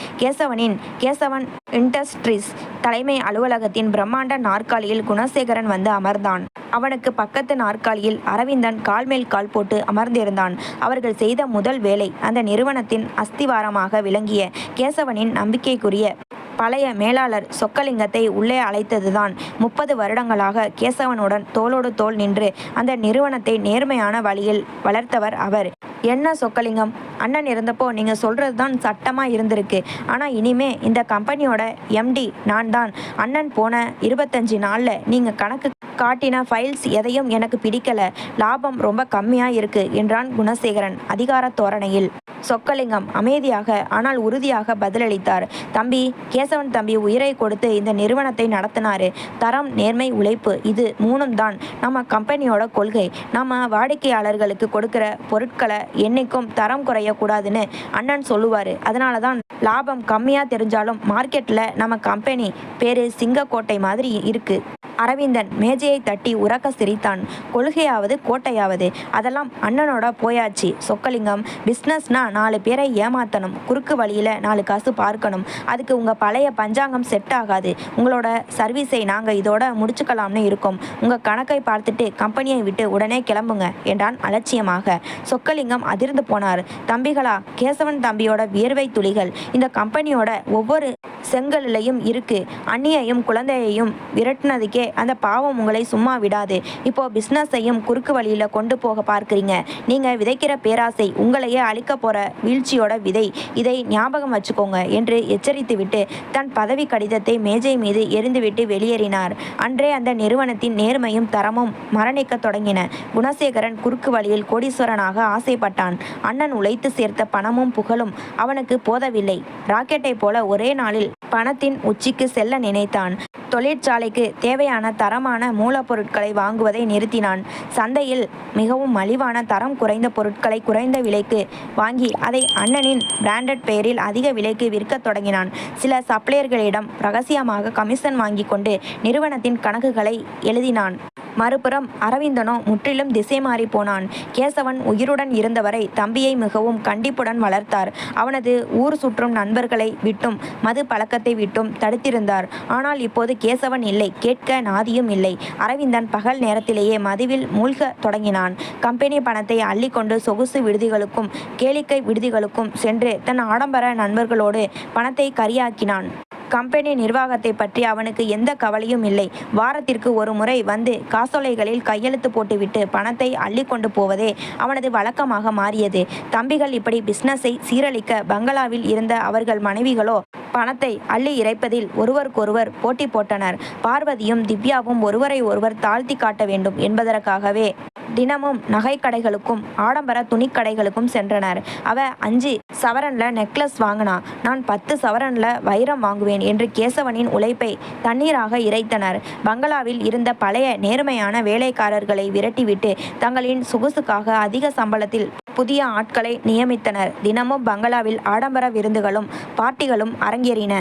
கேசவன் இண்டஸ்ட்ரீஸ் தலைமை அலுவலகத்தின் பிரம்மாண்ட நாற்காலியில் குணசேகரன் வந்து அமர்ந்தான். அவனுக்கு பக்கத்து நாற்காலியில் அரவிந்தன் கால் மேல் கால் போட்டு அமர்ந்திருந்தான். அவர்கள் செய்த முதல் வேலை அந்த நிறுவனத்தின் அஸ்திவாரமாக விளங்கிய கேசவனின் நம்பிக்கைக்குரிய பழைய மேலாளர் சொக்கலிங்கத்தை உள்ளே அழைத்ததுதான். 30 வருடங்களாக கேசவனுடன் தோளோடு தோள் நின்று அந்த நிறுவனத்தை நேர்மையான வழியில் வளர்த்தவர் அவர். என்ன சொக்கலிங்கம், அண்ணன் இருந்தப்போ நீங்க சொல்றது தான் சட்டமா இருந்திருக்கு. ஆனா இனிமே இந்த கம்பெனியோட MD நான் தான். அண்ணன் போன 25 நாள்ல நீங்க கணக்கு காட்டின ஃபைல்ஸ் எதையும் எனக்கு பிடிக்கல. லாபம் ரொம்ப கம்மியா இருக்கு என்றான் குணசேகரன் அதிகார தோரணையில். சொக்கலிங்கம் அமைதியாக ஆனால் உறுதியாக பதிலளித்தார். தம்பி, கேசவன் தம்பி உயிரை கொடுத்து இந்த நிறுவனத்தை நடத்தினாரு. தரம், நேர்மை, உழைப்பு, இது 3ம் தான் நம்ம கம்பெனியோட கொள்கை. நம்ம வாடிக்கையாளர்களுக்கு கொடுக்கிற பொருட்களை என்னைக்கும் தரம் குறையக்கூடாதுன்னு அண்ணன் சொல்லுவாரு. அதனால தான் லாபம் கம்மியா தெரிஞ்சாலும் மார்க்கெட்ல நம்ம கம்பெனி பேரு சிங்கக்கோட்டை மாதிரி இருக்கு. அரவிந்தன் மேஜையை தட்டி உரக்க சிரித்தான். கொள்கையாவது கோட்டையாவது அதெல்லாம் அண்ணனோட போயாச்சு சொக்கலிங்கம். பிஸ்னஸ்னா 4 பேரை ஏமாத்தணும், குறுக்கு வழியில் 4 காசு பார்க்கணும். அதுக்கு உங்கள் பழைய பஞ்சாங்கம் செட் ஆகாது. உங்களோட சர்வீஸை நாங்கள் இதோட முடிச்சுக்கலாம்னு இருக்கோம். உங்கள் கணக்கை பார்த்துட்டு கம்பெனியை விட்டு உடனே கிளம்புங்க என்றான் அலட்சியமாக. சொக்கலிங்கம் அதிர்ந்து போனார். தம்பிகளா, கேசவன் தம்பியோட வியர்வை துளிகள் இந்த கம்பெனியோட ஒவ்வொரு செங்கலிலையும் இருக்கு. அண்ணியையும் குழந்தையையும் விரட்டினதுக்கே அந்த பாவம் உங்களை சும்மா விடாது. இப்போ பிஸ்னஸையும் குறுக்கு வழியில் கொண்டு போக பார்க்குறீங்க. நீங்கள் விதைக்கிற பேராசை உங்களையே அழிக்க போகிற வீழ்ச்சியோட விதை. இதை ஞாபகம் வச்சுக்கோங்க என்று எச்சரித்துவிட்டு தன் பதவி கடிதத்தை மேஜை மீது எரிந்துவிட்டு வெளியேறினார். அன்றே அந்த நிறுவனத்தின் நேர்மையும் தரமும் மரணிக்க தொடங்கின. குணசேகரன் குறுக்கு வழியில் கோடீஸ்வரனாக ஆசைப்பட்டான். அண்ணன் உழைத்து சேர்த்த பணமும் புகழும் அவனுக்கு போதவில்லை. ராக்கெட்டை போல ஒரே நாளில் பணத்தின் உச்சிக்கு செல்ல நினைத்தான். தொழிற்சாலைக்கு தேவையான தரமான மூலப்பொருட்களை வாங்குவதை நிறுத்தினான். சந்தையில் மிகவும் மலிவான தரம் குறைந்த பொருட்களை குறைந்த விலைக்கு வாங்கி அதை அண்ணனின் பிராண்டட் பெயரில் அதிக விலைக்கு விற்க தொடங்கினான். சில சப்ளையர்களிடம் ரகசியமாக கமிஷன் வாங்கி கொண்டு நிறுவனத்தின் கணக்குகளை எழுதினான். மறுபுறம் அரவிந்தனோ முற்றிலும் திசை மாறி போனான். கேசவன் உயிருடன் இருந்தவரை தம்பியை மிகவும் கண்டிப்புடன் வளர்த்தார். அவனது ஊர் சுற்றும் நண்பர்களை விட்டும் மது பழக்கத்தை விட்டும் தடுத்திருந்தார். ஆனால் இப்போது கேசவன் இல்லை, கேட்க நாதியும் இல்லை. அரவிந்தன் பகல் நேரத்திலேயே மதுவில் மூழ்க தொடங்கினான். கம்பெனி பணத்தை அள்ளிக்கொண்டு சொகுசு விடுதிகளுக்கும் கேளிக்கை விடுதிகளுக்கும் சென்று தன் ஆடம்பர நண்பர்களோடு பணத்தை கரியாக்கினான். கம்பெனி நிர்வாகத்தை பற்றி அவனுக்கு எந்த கவலையும் இல்லை. வாரத்திற்கு ஒரு முறை வந்து காசோலைகளில் கையெழுத்து போட்டுவிட்டு பணத்தை அள்ளி கொண்டு போவதே அவனது வழக்கமாக மாறியது. தம்பிகள் இப்படி பிஸ்னஸை சீரழிக்க பங்களாவில் இருந்த அவர்கள் மனைவிகளோ பணத்தை அள்ளி இறைப்பதில் ஒருவருக்கொருவர் போட்டி போட்டனர். பார்வதியும் திவ்யாவும் ஒருவரை ஒருவர் தாழ்த்தி காட்ட வேண்டும் என்பதற்காகவே தினமும் நகைக்கடைகளுக்கும் ஆடம்பர துணிக்கடைகளுக்கும் சென்றனர். அவ 5 சவரன்ல நெக்லஸ் வாங்கினா, நான் 10 சவரன்ல வைரம் வாங்குவேன் என்று கேசவனின் உழைப்பை தண்ணீராக இறைத்தனர். பங்களாவில் இருந்த பழைய நேர்மையான வேலைக்காரர்களை விரட்டிவிட்டு தங்களின் சொகுசுக்காக அதிக சம்பளத்தில் புதிய ஆட்களை நியமித்தனர். தினமும் பங்களாவில் ஆடம்பர விருந்துகளும் பார்ட்டிகளும் அரங்கேறின.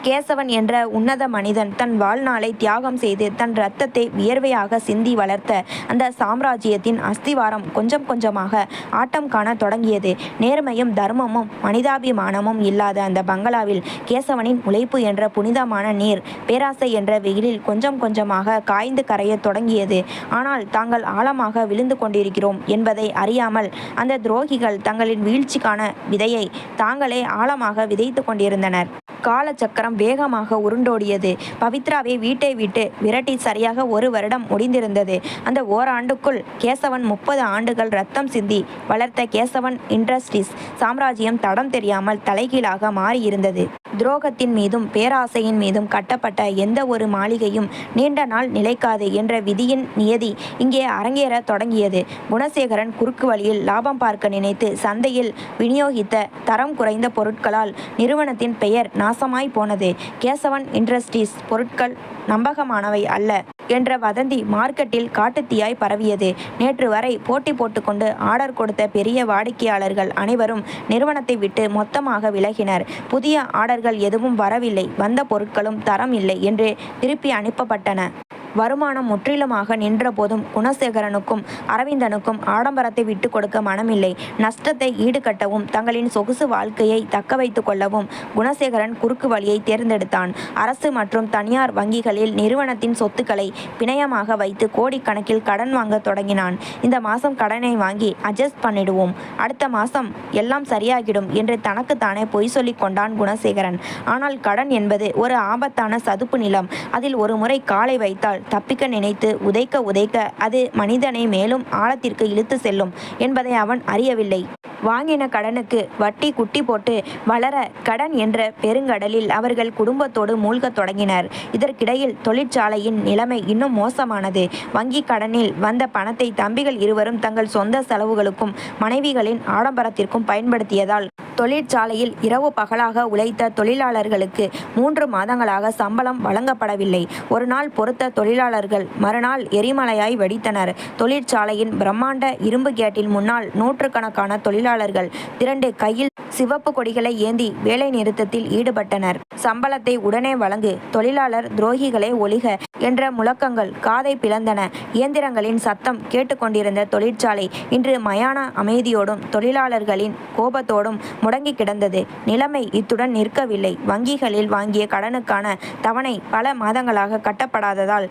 கேசவன் என்ற உன்னத மனிதன் தன் வாழ்நாளை தியாகம் செய்து தன் இரத்தத்தை வியர்வையாக சிந்தி வளர்த்த அந்த சாம்ராஜ்யத்தின் அஸ்திவாரம் கொஞ்சம் கொஞ்சமாக ஆட்டம் காண தொடங்கியது. நேர்மையும் தர்மமும் மனிதாபிமானமும் இல்லாத அந்த பங்களாவில் கேசவனின் உழைப்பு என்ற புனிதமான நீர் பேராசை என்ற வெயிலில் கொஞ்சம் கொஞ்சமாக காய்ந்து கரைய தொடங்கியது. ஆனால் தாங்கள் ஆழமாக விழுந்து கொண்டிருக்கிறோம் என்பதை அறியாமல் அந்த துரோகிகள் தங்களின் வீழ்ச்சிக்கான விதையை தாங்களே ஆழமாக விதைத்து கொண்டிருந்தனர். காலச்சக்கரம் வேகமாக உருண்டோடியது. பவித்ராவை வீட்டை விட்டு விரட்டி சரியாக 1 வருடம் முடிந்திருந்தது. அந்த ஓராண்டுக்குள் கேசவன் 30 ஆண்டுகள் ரத்தம் சிந்தி வளர்த்த கேசவன் இண்டஸ்ட்ரீஸ் சாம்ராஜ்யம் தடம் தெரியாமல் தலைகீழாக மாறியிருந்தது. துரோகத்தின் மீதும் பேராசையின் மீதும் கட்டப்பட்ட எந்த ஒரு மாளிகையும் நீண்ட நாள் நிலைக்காது என்ற விதியின் நியதி இங்கே அரங்கேற தொடங்கியது. குணசேகரன் குறுக்கு வழியில் லாபம் பார்க்க நினைத்து சந்தையில் விநியோகித்த தரம் குறைந்த பொருட்களால் நிறுவனத்தின் பெயர் நாசமாய் போனது. கேசவன் இண்டஸ்ட்ரீஸ் பொருட்கள் நம்பகமானவை அல்ல என்ற வதந்தி மார்க்கெட்டில் காட்டுத்தீயாய் பரவியது. நேற்று வரை போட்டி போட்டுக்கொண்டு ஆர்டர் கொடுத்த பெரிய வாடிக்கையாளர்கள் அனைவரும் நிறுவனத்தை விட்டு மொத்தமாக விலகினர். புதிய ஆர்டர்கள் எதுவும் வரவில்லை. வந்த பொருட்களும் தரம் இல்லை என்று திருப்பி அனுப்பப்பட்டன. வருமானம் முற்றிலுமாக நின்ற போதும் குணசேகரனுக்கும் அரவிந்தனுக்கும் ஆடம்பரத்தை விட்டு கொடுக்க மனமில்லை. நஷ்டத்தை ஈடுகட்டவும் தங்களின் சொகுசு வாழ்க்கையை தக்க வைத்துக் கொள்ளவும் குணசேகரன் குறுக்கு வழியை தேர்ந்தெடுத்தான். அரசு மற்றும் தனியார் வங்கிகளில் நிறுவனத்தின் சொத்துக்களை பிணையமாக வைத்து கோடிக்கணக்கில் கடன் வாங்க தொடங்கினான். இந்த மாதம் கடனை வாங்கி அட்ஜஸ்ட் பண்ணிடுவோம், அடுத்த மாதம் எல்லாம் சரியாகிடும் என்று தனக்குத்தானே பொய் சொல்லிக் கொண்டான் குணசேகரன். ஆனால் கடன் என்பது ஒரு ஆபத்தான சதுப்பு நிலம். அதில் ஒரு முறை காலை வைத்தால் தப்பிக்க நினைத்து உதைக்க உதைக்க அது மனிதனை மேலும் ஆழத்திற்கு இழுத்து செல்லும் என்பதை அவன் அறியவில்லை. வாங்கின கடனுக்கு வட்டி குட்டி போட்டு வளர கடன் என்ற பெருங்கடலில் அவர்கள் குடும்பத்தோடு மூழ்கத் தொடங்கினர். இதற்கிடையில் தொழிற்சாலையின் நிலைமை இன்னும் மோசமானது. வங்கி கடனில் வந்த பணத்தை தம்பிகள் இருவரும் தங்கள் சொந்த செலவுகளுக்கும் மனைவிகளின் ஆடம்பரத்திற்கும் பயன்படுத்தியதால் தொழிற்சாலையில் இரவு பகலாக உழைத்த தொழிலாளர்களுக்கு 3 மாதங்களாக சம்பளம் வழங்கப்படவில்லை. ஒரு நாள் பொறுத்த தொழிலாளர்கள் மறுநாள் எரிமலையாய் வெடித்தனர். தொழிற்சாலையின் பிரம்மாண்ட இரும்பு கேட்டின் முன்னால் நூற்றுக்கணக்கான தொழிலாளர்கள் திரண்டு கையில் சிவப்பு கொடிகளை ஏந்தி வேலை நிறுத்தத்தில் ஈடுபட்டனர். சம்பளத்தை உடனே வழங்கு, தொழிலாளர் துரோகிகளே ஒழிக என்ற முழக்கங்கள் காதை பிளந்தன. இயந்திரங்களின் சத்தம் கேட்டுக்கொண்டிருந்த தொழிற்சாலை இன்று மயான அமைதியோடும் தொழிலாளர்களின் கோபத்தோடும் முடங்கி கிடந்தது. நிலைமை இத்துடன் நிற்கவில்லை. வங்கிகளில் வாங்கிய கடனுக்கான தவணை பல மாதங்களாக கட்டப்படாததால்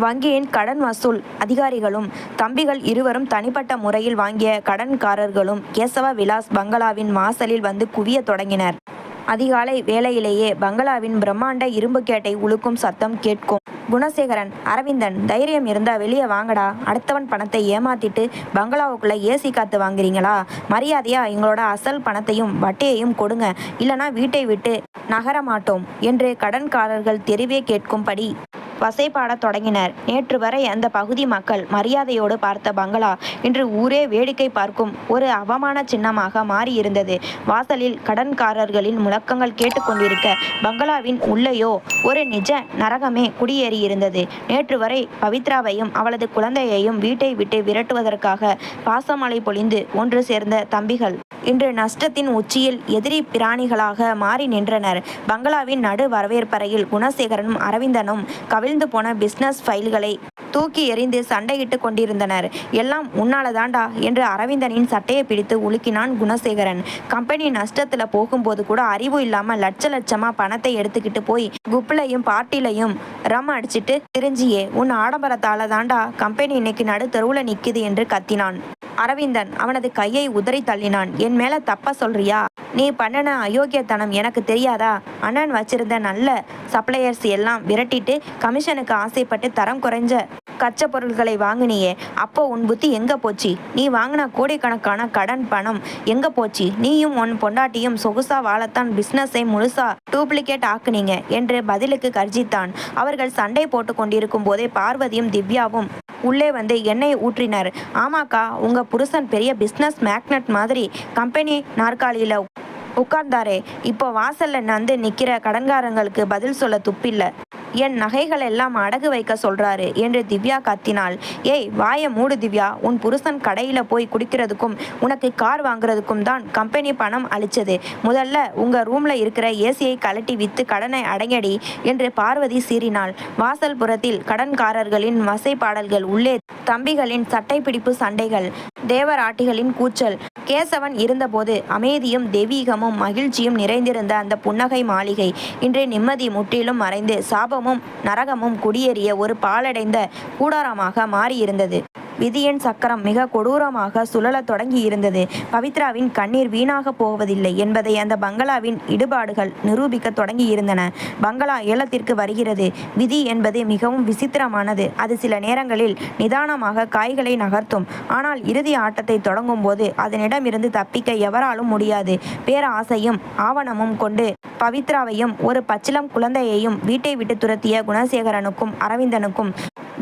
வங்கியின் கடன் வசூல் அதிகாரிகளும் தம்பிகள் இருவரும் தனிப்பட்ட முறையில் வாங்கிய கடன்காரர்களும் கேசவ விலாஸ் பங்களாவின் வாசலில் வந்து குவிய தொடங்கினர். அதிகாலை வேளையிலேயே பங்களாவின் பிரம்மாண்ட இரும்பு கேட்டை உழுக்கும் சத்தம் கேட்கும். குணசேகரன், அரவிந்தன், தைரியம் இருந்தா வெளியே வாங்கடா. அடுத்தவன் பணத்தை ஏமாத்திட்டு பங்களாவுக்குள்ள ஏசி காத்து வாங்குறீங்களா? மரியாதையா எங்களோட அசல் பணத்தையும் வட்டியையும் கொடுங்க, இல்லனா வீட்டை விட்டு நகர மாட்டோம் என்று கடன்காரர்கள் தெருவே கேட்கும்படி வசைபாடத் தொடங்கினர். நேற்று வரை அந்த பகுதி மக்கள் மரியாதையோடு பார்த்த பங்களா இன்று ஊரே வேடிக்கை பார்க்கும் ஒரு அவமான சின்னமாக மாறியிருந்தது. வாசலில் கடன்காரர்களின் முழக்கங்கள் கேட்டுக்கொண்டிருக்க பங்களாவின் உள்ளேயோ ஒரு நிஜ நரகமே குடியேறியிருந்தது. நேற்று வரை பவித்ராவையும் அவளது குழந்தையையும் வீட்டை விட்டு விரட்டுவதற்காக பாசமழை பொழிந்து ஒன்று சேர்ந்த தம்பிகள் இன்று நஷ்டத்தின் உச்சியில் எதிரி பிராணிகளாக மாறி நின்றனர். பங்களாவின் நடு வரவேற்பறையில் குணசேகரனும் அரவிந்தனும் கவிழ்ந்து போன பிசினஸ் ஃபைல்களை தூக்கி எறிந்து சண்டையிட்டு கொண்டிருந்தனர். எல்லாம் உன்னாலதாண்டா என்று அரவிந்தனின் சட்டையை பிடித்து உலுக்கினான் குணசேகரன். கம்பெனி நஷ்டத்துல போகும்போது கூட அறிவு இல்லாம லட்சமா பணத்தை எடுத்துக்கிட்டு போய் குப்பிலையும் பார்ட்டிலையும் ரம் அடிச்சிட்டு திரிஞ்சியே, உன் ஆடம்பரத்தால தாண்டா கம்பெனி இன்னைக்கு நடு தெருவுல நிக்குது என்று கத்தினான். அரவிந்தன் அவனது கையை உதறி தள்ளினான். என் மேல தப்பா சொல்றியா? நீ பண்ணன அயோக்கியத்தனம் எனக்கு தெரியாதா? அண்ணன் வச்சிருந்த நல்ல சப்ளையர்ஸ் எல்லாம் விரட்டிட்டு கமிஷனுக்கு ஆசைப்பட்டு தரம் குறைஞ்ச கச்ச பொருட்களை வாங்கினியே, அப்போ உன் புத்தி எங்க போச்சு? நீ வாங்கின கோடிக்கணக்கான கடன் பணம் எங்க போச்சு? நீயும் உன் பொண்டாட்டியும் சொகுசா வாழத்தான் பிசினஸை முழுசா டூப்ளிகேட் ஆக்குனீங்க என்று பதிலுக்கு கர்ஜித்தான். அவர்கள் சண்டை போட்டு கொண்டிருக்கும் போதே பார்வதியும் திவ்யாவும் உள்ளே வந்து எண்ணெய் ஊற்றினர். ஆமாக்கா, உங்க புருஷன் பெரிய பிசினஸ் மேக்னட் மாதிரி கம்பெனி நாற்காலியில உட்கார்ந்தாரே, இப்போ வாசல்ல வந்து நிக்கிற கடன்காரங்களுக்கு பதில் சொல்ல துப்பில்ல. என் நகைகள் எல்லாம் அடகு வைக்க சொல்றாரு என்று திவ்யா கத்தினாள். ஏய், வாய மூடு திவ்யா. உன் புருஷன் கடையில போய் குடிக்கிறதுக்கும் உனக்கு கார் வாங்குறதுக்கும் தான் கம்பெனி பணம் அளிச்சது. முதல்ல உங்க ரூம்ல இருக்கிற ஏசியை கலட்டி வித்து கடனை அடையடி என்று பார்வதி சீறினாள். வாசல் புறத்தில் கடன்காரர்களின் வசைப்பாடல்கள், உள்ளே தம்பிகளின் சட்டை பிடிப்பு சண்டைகள், தேவராட்டிகளின் கூச்சல். கேசவன் இருந்தபோது அமைதியும் தெய்வீகமும் மகிழ்ச்சியும் நிறைந்திருந்த அந்த புன்னகை மாளிகை இன்று நிம்மதி முற்றிலும் மறைந்து சாபமும் நரகமும் குடியேறிய ஒரு பாழடைந்த கூடாரமாக மாறியிருந்தது. விதியின் சக்கரம் மிக கொடூரமாக சுழலத் தொடங்கி இருந்தது. பவித்ராவின் கண்ணீர் வீணாக போவதில்லை என்பதை அந்த பங்களாவின் இடுபாடுகள் நிரூபிக்க தொடங்கி இருந்தன. பங்களா ஏலத்திற்கு வருகிறது. விதி என்பது மிகவும் விசித்திரமானது. அது சில நேரங்களில் நிதானமாக காய்களை நகர்த்தும். ஆனால் இறுதி ஆட்டத்தை தொடங்கும் போது அதனிடமிருந்து தப்பிக்க எவராலும் முடியாது. பேராசையும் ஆவணமும் கொண்டு பவித்ராவையும் ஒரு பச்சிளம் குழந்தையையும் வீட்டை விட்டு துரத்திய குணசேகரனுக்கும் அரவிந்தனுக்கும்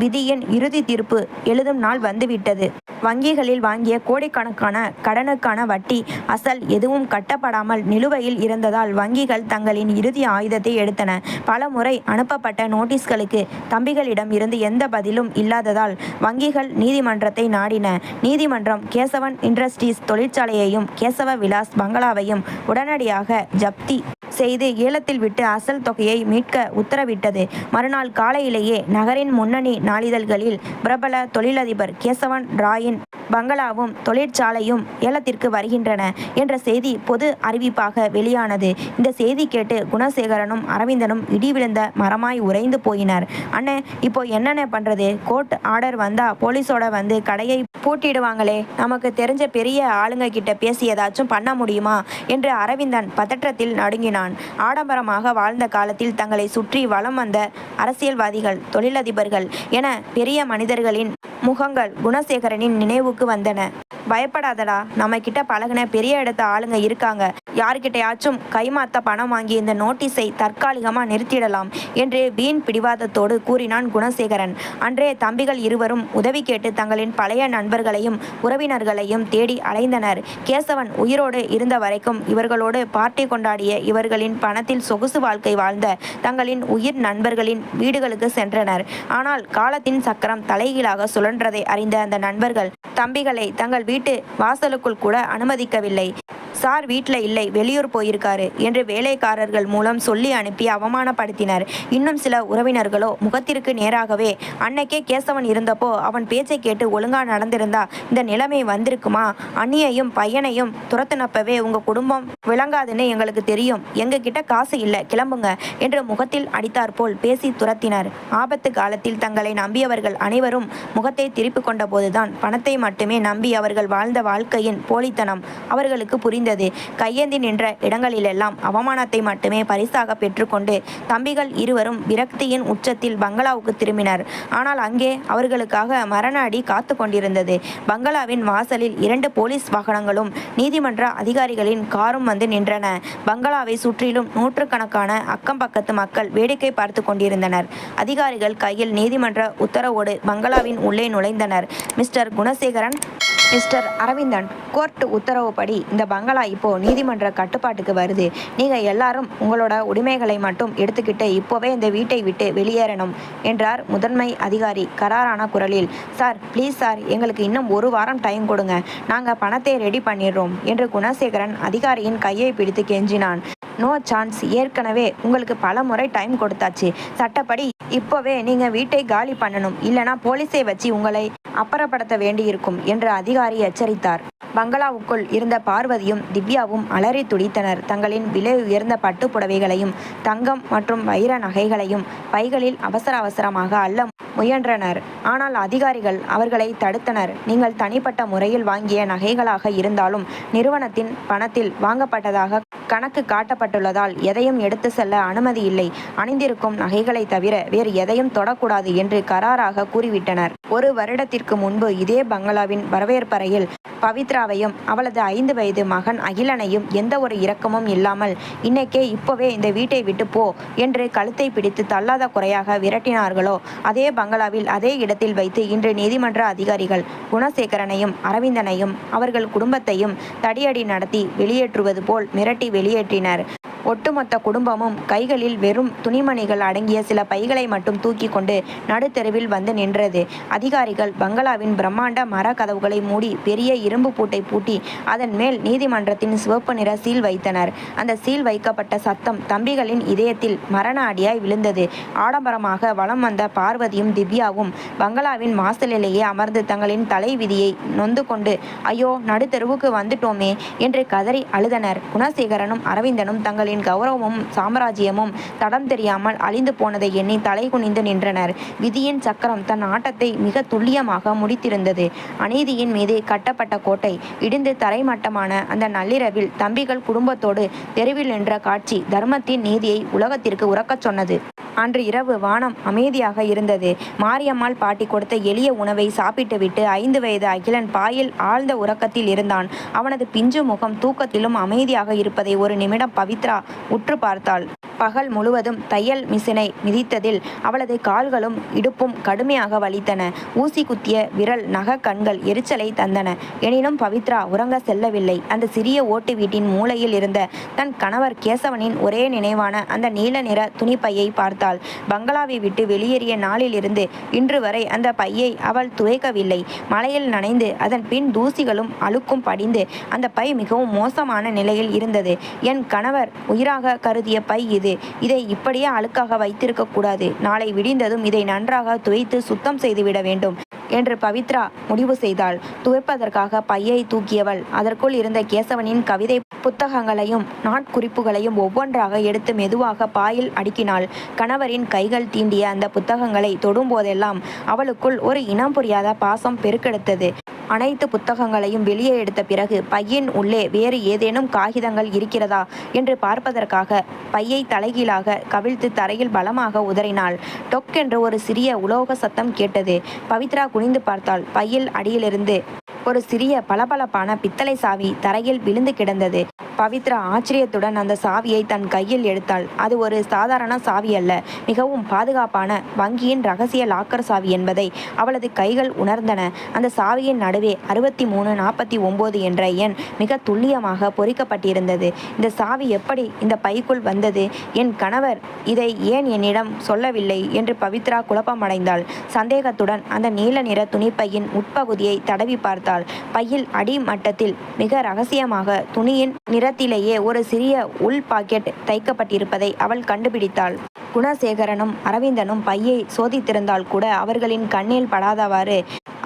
விதியின் இறுதி தீர்ப்பு எழுதும் நாள் வந்துவிட்டது. வங்கிகளில் வாங்கிய கோடிக்கணக்கான கடனுக்கான வட்டி அசல் எதுவும் கட்டப்படாமல் நிலுவையில் இருந்ததால் வங்கிகள் தங்களின் இறுதி ஆயுதத்தை எடுத்தன. பல முறை அனுப்பப்பட்ட நோட்டீஸ்களுக்கு தம்பிகளிடம் இருந்து எந்த பதிலும் இல்லாததால் வங்கிகள் நீதிமன்றத்தை நாடின. நீதிமன்றம் கேசவன் இண்டஸ்ட்ரீஸ் தொழிற்சாலையையும் கேசவ விலாஸ் பங்களாவையும் உடனடியாக ஜப்தி செய்து ஏலத்தில் விட்டு அசல் தொகையை மீட்க உத்தரவிட்டது. மறுநாள் காலையிலேயே நகரின் முன்னணி நாளிதழ்களில் பிரபல தொழிலதிபர் கேசவன் ராயின் பங்களாவும் தொழிற்சாலையும் ஏலத்திற்கு வருகின்றன என்ற செய்தி பொது அறிவிப்பாக வெளியானது. இந்த செய்தி கேட்டு குணசேகரனும் அரவிந்தனும் இடி விழுந்த மரமாய் உறைந்து போயினர். அண்ணே, இப்போ என்னென்ன பண்றது? கோர்ட் ஆர்டர் வந்தா போலீஸோட வந்து கடையை பூட்டிடுவாங்களே, நமக்கு தெரிஞ்ச பெரிய ஆளுங்க கிட்ட பேசி ஏதாச்சும் பண்ண முடியுமா என்று அரவிந்தன் பதற்றத்தில் நடுங்கினான். ஆடம்பரமாக வாழ்ந்த காலத்தில் தங்களை சுற்றி வலம் வந்த அரசியல்வாதிகள், தொழிலதிபர்கள் என பெரிய மனிதர்களின் முகங்கள் குணசேகரனின் நினைவுக்கு வந்தன. பயப்படாதடா, நம்ம கிட்ட பழகின பெரிய இடத்த ஆளுங்க இருக்காங்க. யார்கிட்டயாச்சும் கைமாத்த பணம் வாங்கி இந்த நோட்டீஸை தற்காலிகமா நிறுத்திடலாம் என்று வீண் பிடிவாதத்தோடு கூறினான் குணசேகரன். அன்றே தம்பிகள் இருவரும் உதவி கேட்டு தங்களின் பழைய நண்பர்களையும் உறவினர்களையும் தேடி அலைந்தனர். கேசவன் உயிரோடு இருந்த வரைக்கும் இவர்களோடு பார்ட்டி கொண்டாடிய இவர்களின் பணத்தில் சொகுசு வாழ்க்கை வாழ்ந்த தங்களின் உயிர் நண்பர்களின் வீடுகளுக்கு சென்றனர். ஆனால் காலத்தின் சக்கரம் தலைகீழாக சுழன்றதை அறிந்த அந்த நண்பர்கள் தம்பிகளை தங்கள் வீட்டு வாசலுக்குள் கூட அனுமதிக்கவில்லை. சார் வீட்டில் இல்லை, வெளியூர் போயிருக்காரு என்று வேலைக்காரர்கள் மூலம் சொல்லி அனுப்பி அவமானப்படுத்தினர். இன்னும் சில உறவினர்களோ முகத்திற்கு நேராகவே, அன்னைக்கே கேசவன் இருந்தப்போ அவன் பேச்சை கேட்டு ஒழுங்கா நடந்திருந்தா இந்த நிலைமை வந்திருக்குமா? அண்ணியையும் பையனையும் துரத்துனப்பவே உங்க குடும்பம் விளங்காதுன்னு எங்களுக்கு தெரியும், எங்க கிட்ட காசு இல்லை, கிளம்புங்க என்று முகத்தில் அடித்தாற்போல் பேசி துரத்தினர். ஆபத்து காலத்தில் தங்களை நம்பியவர்கள் அனைவரும் முகத்தை திருப்பி கொண்ட போதுதான் பணத்தை மட்டுமே நம்பி அவர்கள் வாழ்ந்த வாழ்க்கையின் போலித்தனம் அவர்களுக்கு புரிந்தது. கையேந்தி நின்ற இடங்களிலெல்லாம் அவமானத்தை மட்டுமே பரிசாக பெற்றுக்கொண்டு தம்பிகள் இருவரும் விரக்தியின் உச்சத்தில் பங்களாவுக்கு திரும்பினர். ஆனால் அங்கே அவர்களுக்காக மரண அடி காத்து கொண்டிருந்தது. பங்களாவின் வாசலில் 2 போலீஸ் வாகனங்களும் நீதிமன்ற அதிகாரிகளின் காரும் வந்து நின்றன. பங்களாவை சுற்றிலும் நூற்றுக்கணக்கான அக்கம் பக்கத்து மக்கள் வேடிக்கை பார்த்து கொண்டிருந்தனர். அதிகாரிகள் கையில் நீதிமன்ற உத்தரவோடு பங்களாவின் உள்ளே நுழைந்தனர். Mister Gunasekaran, mister Aravindan, court உத்தரவுப்படி இந்த பங்களா இப்போ நீதிமன்ற கட்டுப்பாட்டுக்கு வருது. நீங்க எல்லாரும் உங்களோட உடைமைகளை மட்டும் எடுத்துக்கிட்டு இப்போவே இந்த வீட்டை விட்டு வெளியேறணும் என்றார் முதன்மை அதிகாரி கராரான குரலில். சார் ப்ளீஸ் சார், எங்களுக்கு இன்னும் 1 வாரம் டைம் கொடுங்க, நாங்க பணத்தை ரெடி பண்ணிடுறோம் என்று குணசேகரன் அதிகாரியின் கையை பிடித்து கெஞ்சினான். நோ சான்ஸ், ஏற்கனவே உங்களுக்கு பல முறை டைம் கொடுத்தாச்சு. சட்டப்படி இப்போவே நீங்க வீட்டை காலி பண்ணணும், இல்லைனா போலீஸை வச்சு உங்களை அப்புறப்படுத்த வேண்டியிருக்கும் என்று அதிகாரி எச்சரித்தார். பங்களாவுக்குள் இருந்த பார்வதியும் திவ்யாவும் அலறி துடித்தனர். தங்களின் விலை உயர்ந்த பட்டு புடவைகளையும் தங்கம் மற்றும் வைர நகைகளையும் பைகளில் அவசர அவசரமாக அள்ள முயன்றனர். ஆனால் அதிகாரிகள் அவர்களை தடுத்தனர். நீங்கள் தனிப்பட்ட முறையில் வாங்கிய நகைகளாக இருந்தாலும் நிறுவனத்தின் பணத்தில் வாங்கப்பட்டதாக கணக்கு காட்டப்பட்டுள்ளதால் எதையும் எடுத்து செல்ல அனுமதி இல்லை. அணிந்திருக்கும் நகைகளை தவிர வேறு எதையும் தொடக்கூடாது என்று கராராக கூறிவிட்டனர். 1 வருடத்திற்கு முன்பு இதே பங்களாவின் வரவேற்பறையில் பவித்ராவையும் அவளது 5 வயது மகன் அகிலனையும் எந்த ஒரு இரக்கமும் இல்லாமல் இன்னைக்கே இப்போவே இந்த வீட்டை விட்டு போ என்று கழுத்தை பிடித்து தள்ளாத குறையாக விரட்டினார்களோ அதே பங்களாவில் அதே இடத்தில் வைத்து இன்று நீதிமன்ற அதிகாரிகள் குணசேகரனையும் அரவிந்தனையும் அவர்கள் குடும்பத்தையும் தடியடி நடத்தி வெளியேற்றுவது போல் மிரட்டி வெளியேற்றினர். ஒட்டுமொத்த குடும்பமும் கைகளில் வெறும் துணிமணிகள் அடங்கிய சில பைகளை மட்டும் தூக்கி கொண்டு நடுத்தெருவில் வந்து நின்றது. அதிகாரிகள் பங்களாவின் பிரம்மாண்ட மர கதவுகளை மூடி பெரிய இரும்பு பூட்டை பூட்டி அதன் மேல் நீதிமன்றத்தின் சிவப்பு நிற சீல் வைத்தனர். அந்த சீல் வைக்கப்பட்ட சத்தம் தம்பிகளின் இதயத்தில் மரண அடியாய் விழுந்தது. ஆடம்பரமாக வலம் வந்த பார்வதியும் திவ்யாவும் பங்களாவின் வாசலிலேயே அமர்ந்து தங்களின் தலை விதியை நொந்து கொண்டு ஐயோ நடுத்தெருவுக்கு வந்துட்டோமே என்று கதறி அழுதனர். குணசேகரனும் அரவிந்தனும் தங்களின் கௌரவமும் சாம்ராஜ்யமும் தடம் தெரியாமல் அழிந்து போனதை எண்ணி தலை குனிந்து நின்றனர். விதியின் சக்கரம் தன் ஆட்டத்தை மிக துல்லியமாக முடித்திருந்தது. அநீதியின் மீது கட்டப்பட்ட கோட்டை இடிந்து தரைமட்டமான அந்த நள்ளிரவில் தம்பிகள் குடும்பத்தோடு தெருவில் நின்ற காட்சி தர்மத்தின் நீதியை உலகத்திற்கு உறக்கச் சொன்னது. அன்று இரவு வானம் அமைதியாக இருந்தது. மாரியம்மாள் பாட்டி கொடுத்த எளிய உணவை சாப்பிட்டுவிட்டு 5 வயது அகிலன் பாயில் ஆழ்ந்த உறக்கத்தில் இருந்தான். அவனது பிஞ்சு முகம் தூக்கத்திலும் அமைதியாக இருப்பதை ஒரு நிமிடம் பவித்ரா உற்று பார்த்தாள். பகல் முழுவதும் தையல் மிஷினை மிதித்ததில் அவளது கால்களும் இடுப்பும் கடுமையாக வலித்தன. ஊசி குத்திய விரல் நக கண்கள் எரிச்சலை தந்தன. எனினும் பவித்ரா உறங்க செல்லவில்லை. அந்த சிறிய ஓட்டு வீட்டின் மூலையில் இருந்த தன் கணவர் கேசவனின் ஒரே நினைவான அந்த நீல நிற துணிப்பையை பார்த்தாள். பங்களாவை விட்டு வெளியேறிய நாளிலிருந்து இன்று வரை அந்த பையை அவள் துவைக்கவில்லை. மழையில் நனைந்து அதன் பின் தூசிகளும் அழுக்கும் படிந்து அந்த பை மிகவும் மோசமான நிலையில் இருந்தது. என் கணவர் உயிராக கருதிய பை இது. இதை இப்படியே அழுக்காக வைத்திருக்க கூடாது. நாளை விடிந்ததும் இதை நன்றாக துவைத்து சுத்தம் செய்துவிட வேண்டும் என்று பவித்ரா முடிவு செய்தாள். துவைப்பதற்காக பையை தூக்கியவள் அதற்குள் இருந்த கேசவனின் கவிதை புத்தகங்களையும் நாட்குறிப்புகளையும் ஒவ்வொன்றாக எடுத்து மெதுவாக பாயில் அடுக்கினாள். கணவரின் கைகள் தீண்டிய அந்த புத்தகங்களை தொடும்போதெல்லாம் அவளுக்குள் ஒரு இனம் புரியாத பாசம் பெருக்கெடுத்தது. அனைத்து புத்தகங்களையும் வெளியே எடுத்த பிறகு பையின் உள்ளே வேறு ஏதேனும் காகிதங்கள் இருக்கிறதா என்று பார்ப்பதற்காக பையை தலைகீழாக கவிழ்த்து தரையில் பலமாக உதறினாள். டொக்கென்று ஒரு சிறிய உலோக சத்தம் கேட்டது. பவித்ரா குனிந்து பார்த்தாள். பையில் அடியிலிருந்து ஒரு சிறிய பளபளப்பான பித்தளை சாவி தரையில் விழுந்து கிடந்தது. பவித்ரா ஆச்சரியத்துடன் அந்த சாவியை தன் கையில் எடுத்தாள். அது ஒரு சாதாரண சாவி அல்ல, மிகவும் பாதுகாப்பான வங்கியின் ரகசிய லாக்கர் சாவி என்பதை அவளது கைகள் உணர்ந்தன. அந்த சாவியின் நடுவே 6349 என்ற எண் மிக துல்லியமாக பொறிக்கப்பட்டிருந்தது. இந்த சாவி எப்படி இந்த பைக்குள் வந்தது? என் கணவர் இதை ஏன் என்னிடம் சொல்லவில்லை என்று பவித்ரா குழப்பமடைந்தாள். சந்தேகத்துடன் அந்த நீல நிற துணிப்பையின் உட்பகுதியை தடவி பார்த்தாள். பையில் அடிமட்டத்தில் மிக ரகசியமாக துணியின் நிறத்திலேயே ஒரு சிறிய உள் பாக்கெட் தைக்கப்பட்டிருப்பதை அவள் கண்டுபிடித்தாள். குணசேகரனும் அரவிந்தனும் பையை சோதித்திருந்தால் கூட அவர்களின் கண்ணில் படாதவாறு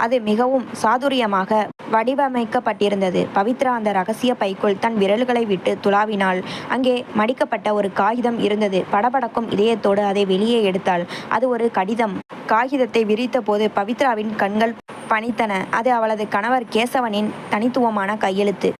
அது மிகவும் சாதுரியமாக வடிவமைக்கப்பட்டிருந்தது. பவித்ரா அந்த ரகசிய பைக்குள் தன் விரல்களை விட்டு துளாவினாள். அங்கே மடிக்கப்பட்ட ஒரு காகிதம் இருந்தது. படபடக்கும் இதயத்தோடு அதை வெளியே எடுத்தாள். அது ஒரு கடிதம். காகிதத்தை விரித்த போது பவித்ராவின் கண்கள் பனித்தன. அது அவளது கணவர் கேசவனின் தனித்துவமான கையெழுத்து.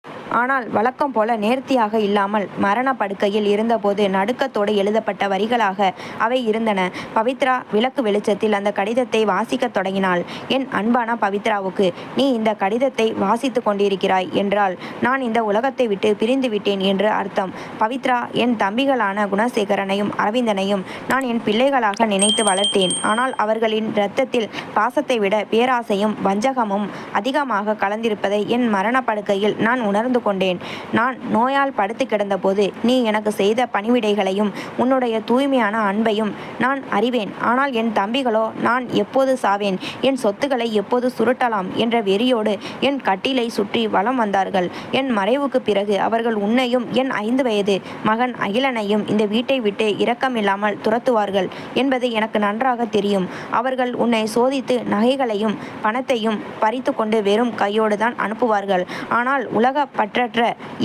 ஆனால் வழக்கம் போல நேர்த்தியாக இல்லாமல் மரண படுக்கையில் இருந்தபோது நடுக்கத்தோடு எழுதப்பட்ட வரிகளாக அவை இருந்தன. பவித்ரா விளக்கு வெளிச்சத்தில் அந்த கடிதத்தை வாசிக்கத் தொடங்கினாள். என் அன்பான பவித்ராவுக்கு, நீ இந்த கடிதத்தை வாசித்து கொண்டிருக்கிறாய் என்றால் நான் இந்த உலகத்தை விட்டு பிரிந்து விட்டேன் என்று அர்த்தம். பவித்ரா, என் தம்பிகளான குணசேகரனையும் அரவிந்தனையும் நான் என் பிள்ளைகளாக நினைத்து வளர்த்தேன். ஆனால் அவர்களின் இரத்தத்தில் பாசத்தை விட பேராசையும் வஞ்சகமும் அதிகமாக கலந்திருப்பதை என் மரணப்படுக்கையில் நான் உணர்ந்து கொண்டேன். நான் நோயால் படுத்து கிடந்தபோது நீ எனக்கு செய்த பணிவிடைகளையும் உன்னுடைய தூய்மையான அன்பையும் நான் அறிவேன். ஆனால் என் தம்பிகளோ நான் எப்போது சாவேன், என் சொத்துக்களை எப்போது சுருட்டலாம் என்ற வெறியோடு என் கட்டிலை சுற்றி வலம் வந்தார்கள். என் மறைவுக்கு பிறகு அவர்கள் உன்னையும் என் 5 வயது மகன் அகிலனையும் இந்த வீட்டை விட்டு இரக்கமில்லாமல் துரத்துவார்கள் என்பது எனக்கு நன்றாக தெரியும். அவர்கள் உன்னை சோதித்து நகைகளையும் பணத்தையும் பறித்து கொண்டு வெறும் கையோடு தான் அனுப்புவார்கள். ஆனால் உலக பற்றற்ற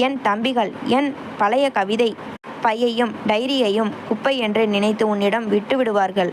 என் தம்பிகள் என் பழைய கவிதை பையையும் டைரியையும் குப்பை என்று நினைத்து உன்னிடம் விட்டுவிடுவார்கள்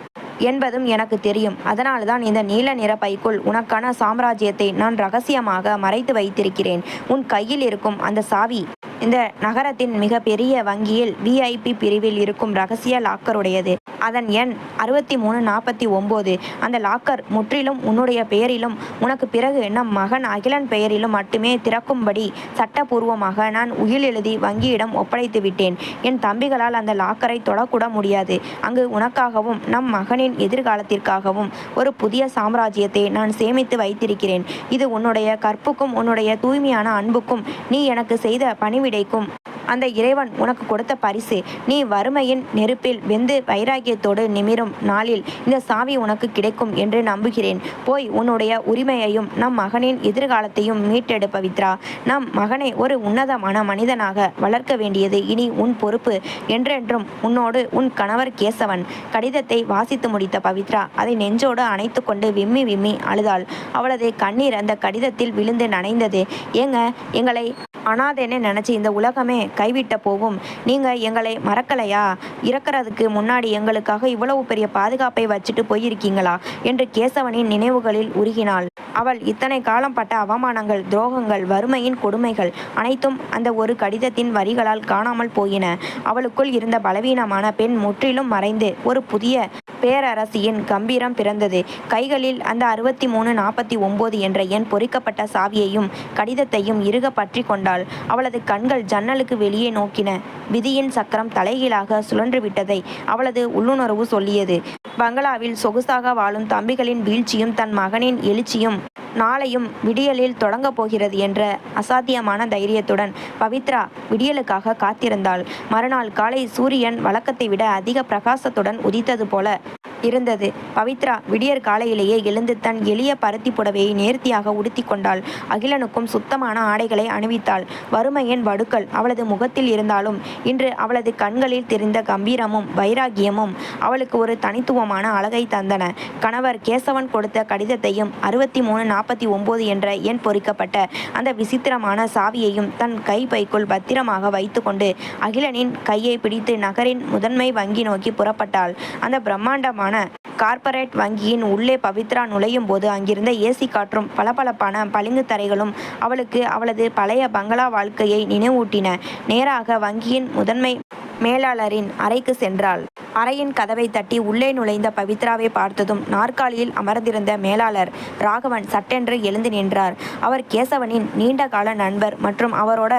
என்பதும் எனக்கு தெரியும். அதனால்தான் இந்த நீல நிற பைக்குள் உனக்கான சாம்ராஜ்யத்தை நான் ரகசியமாக மறைத்து வைத்திருக்கிறேன். உன் கையில் இருக்கும் அந்த சாவி இந்த நகரத்தின் மிக பெரிய வங்கியில் VIP பிரிவில் இருக்கும் ரகசிய லாக்கருடையது. அதன் எண் 6349. அந்த லாக்கர் முற்றிலும் உன்னுடைய பெயரிலும் உனக்கு பிறகு நம் மகன் அகிலன் பெயரிலும் மட்டுமே திறக்கும்படி சட்டபூர்வமாக நான் உயில் எழுதி வங்கியிடம் ஒப்படைத்து விட்டேன். என் தம்பிகளால் அந்த லாக்கரை தொடக்கூட முடியாது. அங்கு உனக்காகவும் நம் மகனின் எதிர்காலத்திற்காகவும் ஒரு புதிய சாம்ராஜ்யத்தை நான் சேமித்து வைத்திருக்கிறேன். இது உன்னுடைய கற்புக்கும் உன்னுடைய தூய்மையான அன்புக்கும் நீ எனக்கு செய்த பணிவிடைக்கும் அந்த இறைவன் உனக்கு கொடுத்த பரிசு. நீ வறுமையின் நெருப்பில் வெந்து வைராக்கியத்தோடு நிமிரும் நாளில் இந்த சாவி உனக்கு கிடைக்கும் என்று நம்புகிறேன். போய் உன்னுடைய உரிமையையும் நம் மகனின் எதிர்காலத்தையும் மீட்டெடு பவித்ரா. நம் மகனை ஒரு உன்னதமான மனிதனாக வளர்க்க வேண்டியது இனி உன் பொறுப்பு. என்றென்றும் உன்னோடு உன் கணவர் கேசவன். கடிதத்தை வாசித்து முடித்த பவித்ரா அதை நெஞ்சோடு அணைத்து கொண்டு விம்மி விம்மி அழுதாள். அவளது கண்ணீர் அந்த கடிதத்தில் விழுந்து நனைந்தது. ஏங்க, எங்களை அனாதைன்னு நினச்சி இந்த உலகமே கைவிட்ட போகும். நீங்கள் எங்களை மறக்கலையா? இறக்கிறதுக்கு முன்னாடி எங்களுக்காக இவ்வளவு பெரிய பாதுகாப்பை வச்சுட்டு போயிருக்கீங்களா என்று கேசவனின் நினைவுகளில் உருகினாள். அவள் இத்தனை காலம் பட்ட அவமானங்கள், துரோகங்கள், வறுமையின் கொடுமைகள் அனைத்தும் அந்த ஒரு கடிதத்தின் வரிகளால் காணாமல் போயின. அவளுக்குள் இருந்த பலவீனமான பெண் முற்றிலும் மறைந்து ஒரு புதிய பேரரசியின் கம்பீரம் பிறந்தது. கைகளில் அந்த 6349 என்ற எண் பொறிக்கப்பட்ட சாவியையும் கடிதத்தையும் இறுக பற்றி கொண்டாள். அவளது கண்கள் ஜன்னலுக்கு வெளியே நோக்கின. விதியின் சக்கரம் தலைகீழாக சுழன்று விட்டதை அவளது உள்ளுணர்வு சொல்லியது. பங்களாவில் சொகுசாக வாழும் தம்பிகளின் வீழ்ச்சியும் தன் மகனின் எழுச்சியும் நாளையும் விடியலில் தொடங்கப் போகிறது என்ற அசாத்தியமான தைரியத்துடன் பவித்ரா விடியலுக்காக காத்திருந்தாள். மறுநாள் காலை சூரியன் வழக்கத்தை விட அதிக பிரகாசத்துடன் உதித்தது போல இருந்தது. பவித்ரா விடியற் காலையிலேயே எழுந்து தன் எளிய பருத்தி புடவையை நேர்த்தியாக உடுத்தி கொண்டாள். அகிலனுக்கும் சுத்தமான ஆடைகளை அணிவித்தாள். வறுமையின் வடுக்கள் அவளது முகத்தில் இருந்தாலும் இன்று அவளது கண்களில் தெரிந்த கம்பீரமும் வைராகியமும் அவளுக்கு ஒரு தனித்துவமான அழகை தந்தன. கணவர் கேசவன் கொடுத்த கடிதத்தையும் 6349 என்ற எண் பொறிக்கப்பட்ட அந்த விசித்திரமான சாவியையும் தன் கை பைக்குள் பத்திரமாக வைத்து கொண்டு அகிலனின் கையை பிடித்து நகரின் முதன்மை வங்கி நோக்கி புறப்பட்டாள். அந்த பிரம்மாண்டமான கார்ப்பரேட் வங்கியின் உள்ளே பவித்ரா நுழையும் போது அங்கிருந்த ஏசி காற்றும் பளபளப்பான பளிங்கு தரைகளும் அவளுக்கு அவளது பழைய பங்களா வாழ்க்கையை நினைவூட்டின. நேராக வங்கியின் முதன்மை மேலாளரின் அறைக்கு சென்றாள். அறையின் கதவை தட்டி உள்ளே நுழைந்த பவித்ராவை பார்த்ததும் நாற்காலியில் அமர்ந்திருந்த மேலாளர் ராகவன் சட்டென்று எழுந்து நின்றார். அவர் கேசவனின் நீண்ட கால நண்பர் மற்றும் அவரோட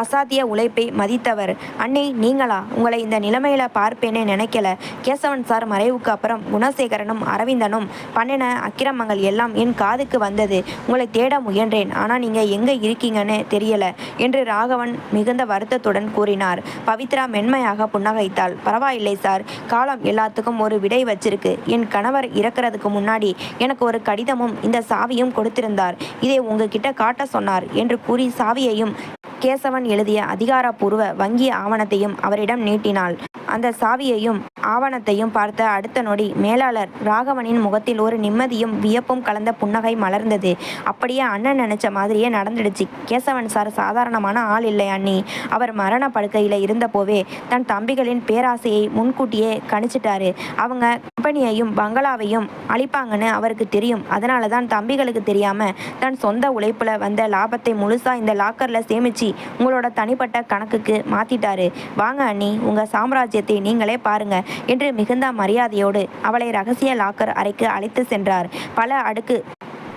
அசாத்திய உழைப்பை மதித்தவர். அண்ணி நீங்களா? உங்களை இந்த நிலைமையில பார்ப்பேனே நினைக்கல. கேசவன் சார் மறைவுக்கு அப்புறம் குணசேகரனும் அரவிந்தனும் பண்ணின அக்கிரமங்கள் எல்லாம் என் காதுக்கு வந்தது. உங்களை தேட முயன்றேன். ஆனா நீங்க எங்க இருக்கீங்கன்னு தெரியல என்று ராகவன் மிகுந்த வருத்தத்துடன் கூறினார். பவித்ரா மென்மையாக புன்னகைத்தாள். பரவாயில்லை சார், காலம் எல்லாத்துக்கும் ஒரு விடை வச்சிருக்கு. என் கணவர் இறக்கிறதுக்கு முன்னாடி எனக்கு ஒரு கடிதமும் இந்த சாவியும் கொடுத்திருந்தார். இதை உங்ககிட்ட காட்ட சொன்னார் என்று கூறி சாவியையும் கேசவன் எழுதிய அதிகாரப்பூர்வ வங்கி ஆவணத்தையும் அவரிடம் நீட்டினாள். அந்த சாவியையும் ஆவணத்தையும் பார்த்த அடுத்த நொடி மேலாளர் ராகவனின் முகத்தில் ஒரு நிம்மதியும் வியப்பும் கலந்த புன்னகை மலர்ந்தது. அப்படியே அண்ணன் நினைச்ச மாதிரியே நடந்துடுச்சு. கேசவன் சார் சாதாரணமான ஆள் இல்லை அண்ணி. அவர் மரண படுக்கையில் இருந்தப்போவே தன் தம்பிகளின் பேராசையை முன்கூட்டியே கணிச்சிட்டாரு. அவங்க கம்பெனியையும் பங்களாவையும் அழிப்பாங்கன்னு அவருக்கு தெரியும். அதனால தான் தம்பிகளுக்கு தெரியாம தன் சொந்த உழைப்புல வந்த லாபத்தை முழுசா இந்த லாக்கர்ல சேமிச்சு உங்களோட தனிப்பட்ட கணக்குக்கு மாத்திட்டாரு. வாங்க அண்ணி, உங்க சாம்ராஜ்யத்தை நீங்களே பாருங்க என்று மிகுந்த மரியாதையோடு அவளை ரகசிய லாக்கர் அறைக்கு அழைத்து சென்றார். பல அடுக்கு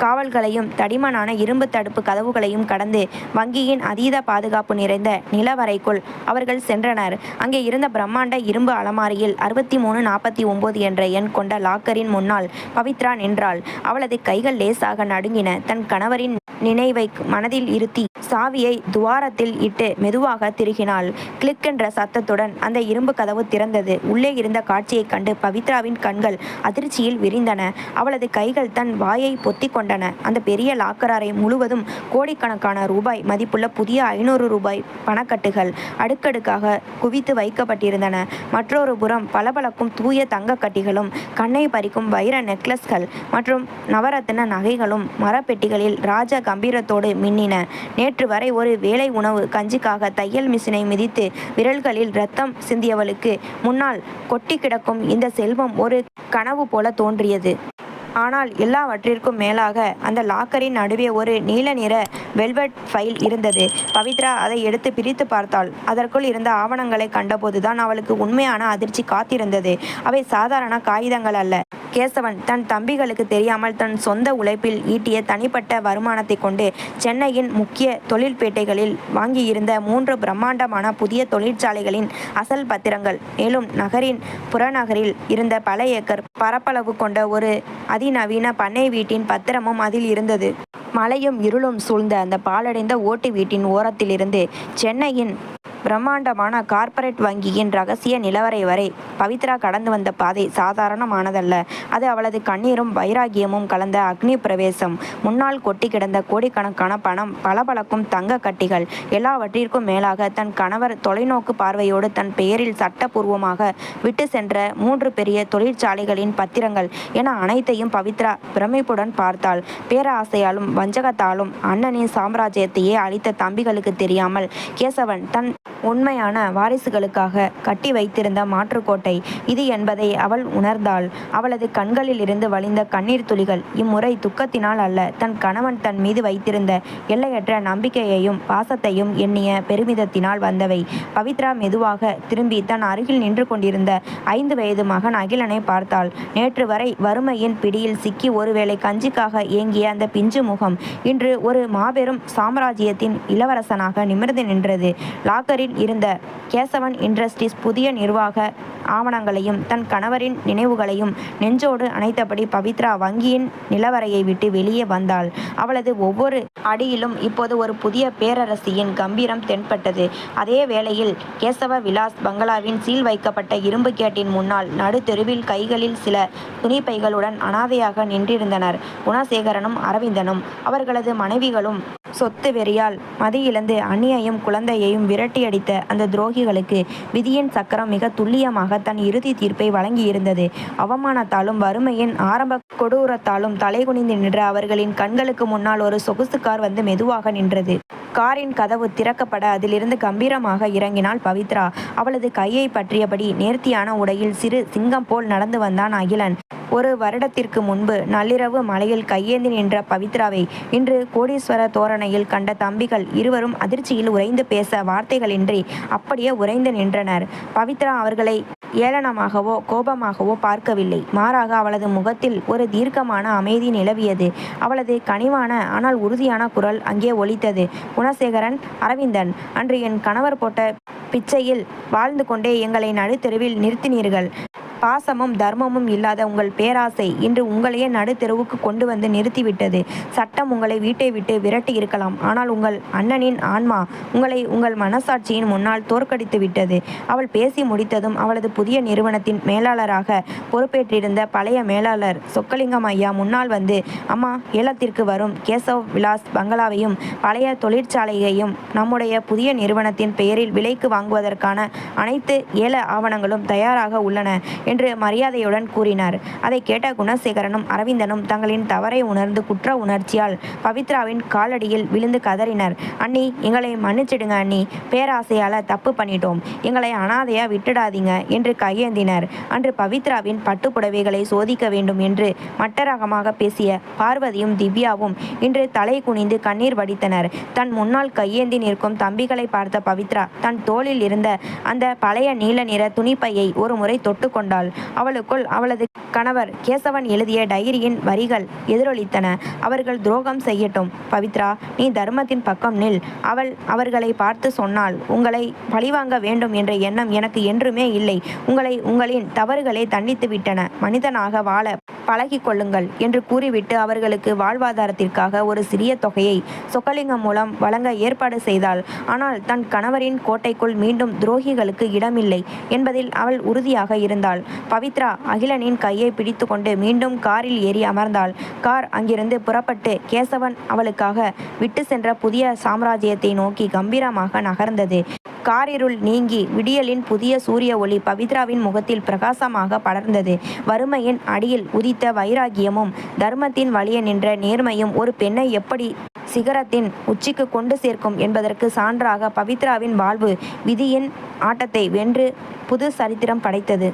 காவல்களையும் தடிமனான இரும்பு தடுப்பு கதவுகளையும் கடந்து வங்கியின் அதீத பாதுகாப்பு நிறைந்த நிலவறைக்குள் அவர்கள் சென்றனர். அங்கே இருந்த பிரம்மாண்ட இரும்பு அலமாரியில் 6349 என்ற எண் கொண்ட லாக்கரின் முன்னால் பவித்ரா நின்றாள். அவளது கைகள் லேசாக நடுங்கின. தன் கணவரின் நினைவை மனதில் இருத்தி சாவியை துவாரத்தில் இட்டு மெதுவாக திருகினாள். கிளிக் என்ற சத்தத்துடன் அந்த இரும்பு கதவு திறந்தது. உள்ளே இருந்த காட்சியைக் கண்டு பவித்ராவின் கண்கள் அதிர்ச்சியில் விரிந்தன. அவளது கைகள் தன் வாயை பொத்தி கொண்டன. அந்த பெரிய லாக்கர் அறை முழுவதும் கோடிக்கணக்கான ரூபாய் மதிப்புள்ள புதிய 500 ரூபாய் பணக்கட்டுகள் அடுக்கடுக்காக குவித்து வைக்கப்பட்டிருந்தன. மற்றொரு புறம் பளபளக்கும் தூய தங்க கட்டிகளும் கண்ணை பறிக்கும் வைர நெக்லஸ்கள் மற்றும் நவரத்தின நகைகளும் மரப்பெட்டிகளில் ராஜ கம்பீரத்தோடு மின்னின. நேற்று வரை ஒரு வேளை உணவு கஞ்சிக்காக தையல் மிஷினை மிதித்து விரல்களில் இரத்தம் சிந்தியவளுக்கு முன்னால் கொட்டி கிடக்கும் இந்த செல்வம் ஒரு கனவு போல தோன்றியது. ஆனால் எல்லாவற்றிற்கும் மேலாக அந்த லாக்கரின் நடுவே ஒரு நீல நிற வெல்வெட் ஃபைல் இருந்தது. பவித்ரா அதை எடுத்து பிரித்து பார்த்தாள். அதற்குள் இருந்த ஆவணங்களை கண்டபோதுதான் அவளுக்கு உண்மையான அதிர்ச்சி காத்திருந்தது. அவை சாதாரண காகிதங்கள் அல்ல. கேசவன் தன் தம்பிகளுக்கு தெரியாமல் தன் சொந்த உழைப்பில் ஈட்டிய தனிப்பட்ட வருமானத்தை கொண்டு சென்னையின் முக்கிய தொழில்பேட்டைகளில் வாங்கியிருந்த 3 பிரம்மாண்டமான புதிய தொழிற்சாலைகளின் அசல் பத்திரங்கள். மேலும் நகரின் புறநகரில் இருந்த பல ஏக்கர் பரப்பளவு கொண்ட ஒரு அதிநவீன பண்ணை வீட்டின் பத்திரமும் அதில் இருந்தது. மழையும் இருளும் சூழ்ந்த அந்த பாழடைந்த ஓட்டு வீட்டின் ஓரத்திலிருந்து சென்னையின் பிரம்மாண்டமான கார்ப்பரேட் வங்கியின் ரகசிய நிலவரை வரை பவித்ரா கடந்து வந்த பாதை சாதாரணமானதல்ல. அது அவளது கண்ணீரும் வைராகியமும் கலந்த அக்னி பிரவேசம். முன்னால் கொட்டி கிடந்த கோடிக்கணக்கான பணம், பளபளக்கும் தங்க கட்டிகள், எல்லாவற்றிற்கும் மேலாக தன் கணவர் தொலைநோக்கு பார்வையோடு தன் பெயரில் சட்டபூர்வமாக விட்டு சென்ற 3 பெரிய தொழிற்சாலைகளின் பத்திரங்கள் என அனைத்தையும் பவித்ரா பிரமிப்புடன் பார்த்தாள். பேராசையாலும் வஞ்சகத்தாலும் அண்ணனின் சாம்ராஜ்யத்தையே அளித்த தம்பிகளுக்கு தெரியாமல் கேசவன் தன் உண்மையான வாரிசுகளுக்காக கட்டி வைத்திருந்த மாற்றுக்கோட்டை இது என்பதை அவள் உணர்ந்தாள். அவளது கண்களில் இருந்து வழிந்த கண்ணீர் துளிகள் இம்முறை துக்கத்தினால் அல்ல, தன் கணவன் தன் மீது வைத்திருந்த எல்லையற்ற நம்பிக்கையையும் பாசத்தையும் எண்ணிய பெருமிதத்தினால் வந்தவை. பவித்ரா மெதுவாக திரும்பி தன் அருகில் நின்று கொண்டிருந்த 5 வயது மகன் அகிலனை பார்த்தாள். நேற்று வரை வறுமையின் பிடியில் சிக்கி ஒருவேளை கஞ்சிக்காக ஏங்கிய அந்த பிஞ்சு முகம் இன்று ஒரு மாபெரும் சாம்ராஜ்யத்தின் இளவரசனாக நிமிர்ந்து நின்றது. லாக்கரில் இருந்த கேசவன் இண்டஸ்ட்ரீஸ் புதிய நிர்வாக ஆவணங்களையும் தன் கணவரின் நினைவுகளையும் நெஞ்சோடு அணைத்தபடி பவித்ரா வங்கியின் நிலவரையை விட்டு வெளியே வந்தாள். அவளது ஒவ்வொரு அடியிலும் இப்போது ஒரு புதிய பேரரசியின் கம்பீரம் தென்பட்டது. அதே வேளையில் கேசவ விலாஸ் பங்களாவின் சீல் வைக்கப்பட்ட இரும்பு கேட்டின் முன்னால் நடு தெருவில் கைகளில் சில துணிப்பைகளுடன் அனாதையாக நின்றிருந்தனர் குணசேகரனும் அரவிந்தனும். அவர்களது மனைவிகளும் சொத்து வெறியால் மதியிழந்து அண்ணியையும் குழந்தையையும் விரட்டியடித்த அந்த துரோகிகளுக்கு விதியின் சக்கரம் மிக துல்லியமாக தன் இறுதி தீர்ப்பை வழங்கியிருந்தது. அவமானத்தாலும் வறுமையின் ஆரம்ப கொடூரத்தாலும் தலைகுனிந்து நின்ற அவர்களின் கண்களுக்கு முன்னால் ஒரு சொகுசு கார் வந்து மெதுவாக நின்றது. காரின் கதவு திறக்கப்பட அதிலிருந்து கம்பீரமாக இறங்கினாள் பவித்ரா. அவளது கையை பற்றியபடி நேர்த்தியான உடையில் சிறு சிங்கம் போல் நடந்து வந்தான் அகிலன். 1 வருடத்திற்கு முன்பு நள்ளிரவு மலையில் கையேந்தி நின்ற பவித்ராவை இன்று கோடீஸ்வர தோரணையில் கண்ட தம்பிகள் இருவரும் அதிர்ச்சியில் உறைந்து பேச வார்த்தைகளின்றி அப்படியே உறைந்து நின்றனர். பவித்ரா அவர்களை ஏளனமாகவோ கோபமாகவோ பார்க்கவில்லை. மாறாக அவளது முகத்தில் ஒரு தீர்க்கமான அமைதி நிலவியது. அவளது கனிவான ஆனால் உறுதியான குரல் அங்கே ஒலித்தது. குணசேகரன், அரவிந்தன், அன்று என் கணவர் போட்ட பிச்சையில் வாழ்ந்து கொண்டே எங்களை நடுத்தெருவில் நிறுத்தினீர்கள். பாசமும் தர்மமும் இல்லாத உங்கள் பேராசை இன்று உங்களையே நடுத்தெருவுக்கு கொண்டு வந்து நிறுத்திவிட்டது. சட்டம் உங்களை வீட்டை விட்டு விரட்டி இருக்கலாம். ஆனால் உங்கள் அண்ணனின் ஆன்மா உங்களை உங்கள் மனசாட்சியின் முன்னால் தோற்கடித்து விட்டது. அவள் பேசி முடித்ததும் அவளது புதிய நிறுவனத்தின் மேலாளராக பொறுப்பேற்றிருந்த பழைய மேலாளர் சொக்கலிங்கம் ஐயா முன்னால் வந்து, அம்மா, ஏலத்திற்கு வரும் கேசவ் விலாஸ் பங்களாவையும் பழைய தொழிற்சாலையையும் நம்முடைய புதிய நிறுவனத்தின் பெயரில் விலைக்கு வாங்குவதற்கான அனைத்து ஏல ஆவணங்களும் தயாராக உள்ளன என்று மரியாதையுடன் கூறினார். அதை கேட்ட குணசேகரனும் அரவிந்தனும் தங்களின் தவறை உணர்ந்து குற்ற உணர்ச்சியால் பவித்ராவின் காலடியில் விழுந்து கதறினர். அண்ணி, எங்களை மன்னிச்சிடுங்க அண்ணி. பேராசையால தப்பு பண்ணிட்டோம். எங்களை அனாதையா விட்டுடாதீங்க என்று கையேந்தினர். அன்று பவித்ராவின் பட்டுப்புடவைகளை சோதிக்க வேண்டும் என்று மட்டரகமாக பேசிய பார்வதியும் திவ்யாவும் இன்று தலை குனிந்து கண்ணீர் வடித்தனர். தன் முன்னால் கையேந்தி நிற்கும் தம்பிகளை பார்த்த பவித்ரா தன் தோளில் இருந்த அந்த பழைய நீல நிற துணிப்பையை ஒரு முறை தொட்டு கொண்டாள். அவளுக்குள் அவளது கணவர் கேசவன் எழுதிய டைரியின் வரிகள் எதிரொலித்தன. அவர்கள் துரோகம் செய்யட்டும் பவித்ரா, நீ தர்மத்தின் பக்கம் நில். அவர்களை பார்த்து சொன்னால், உங்களை பழிவாங்க வேண்டும் என்ற எண்ணம் எனக்கு என்றுமே இல்லை. உங்களை உங்களின் தவறுகளை தண்டித்து விட்டன. மனிதனாக வாழ பழகி கொள்ளுங்கள் என்று கூறிவிட்டு அவர்களுக்கு வாழ்வாதாரத்திற்காக ஒரு சிறிய தொகையை சொக்கலிங்கம் மூலம் வழங்க ஏற்பாடு செய்தாள். ஆனால் தன் கணவரின் கோட்டைக்குள் மீண்டும் துரோகிகளுக்கு இடமில்லை என்பதில் அவள் உறுதியாக இருந்தாள். பவித்ரா அகிலனின் கையை பிடித்து கொண்டு மீண்டும் காரில் ஏறி அமர்ந்தாள். கார் அங்கிருந்து புறப்பட்டு கேசவன் அவளுக்காக விட்டு சென்ற புதிய சாம்ராஜ்யத்தை நோக்கி கம்பீரமாக நகர்ந்தது. காரிருள் நீங்கி விடியலின் புதிய சூரிய ஒளி பவித்ராவின் முகத்தில் பிரகாசமாக படர்ந்தது. வறுமையின் அடியில் உதித்த வைராகியமும் தர்மத்தின் வழியே நின்ற நேர்மையும் ஒரு பெண்ணை எப்படி சிகரத்தின் உச்சிக்கு கொண்டு சேர்க்கும் என்பதற்கு சான்றாக பவித்ராவின் வாழ்வு விதியின் ஆட்டத்தை வென்று புது சரித்திரம் படைத்தது.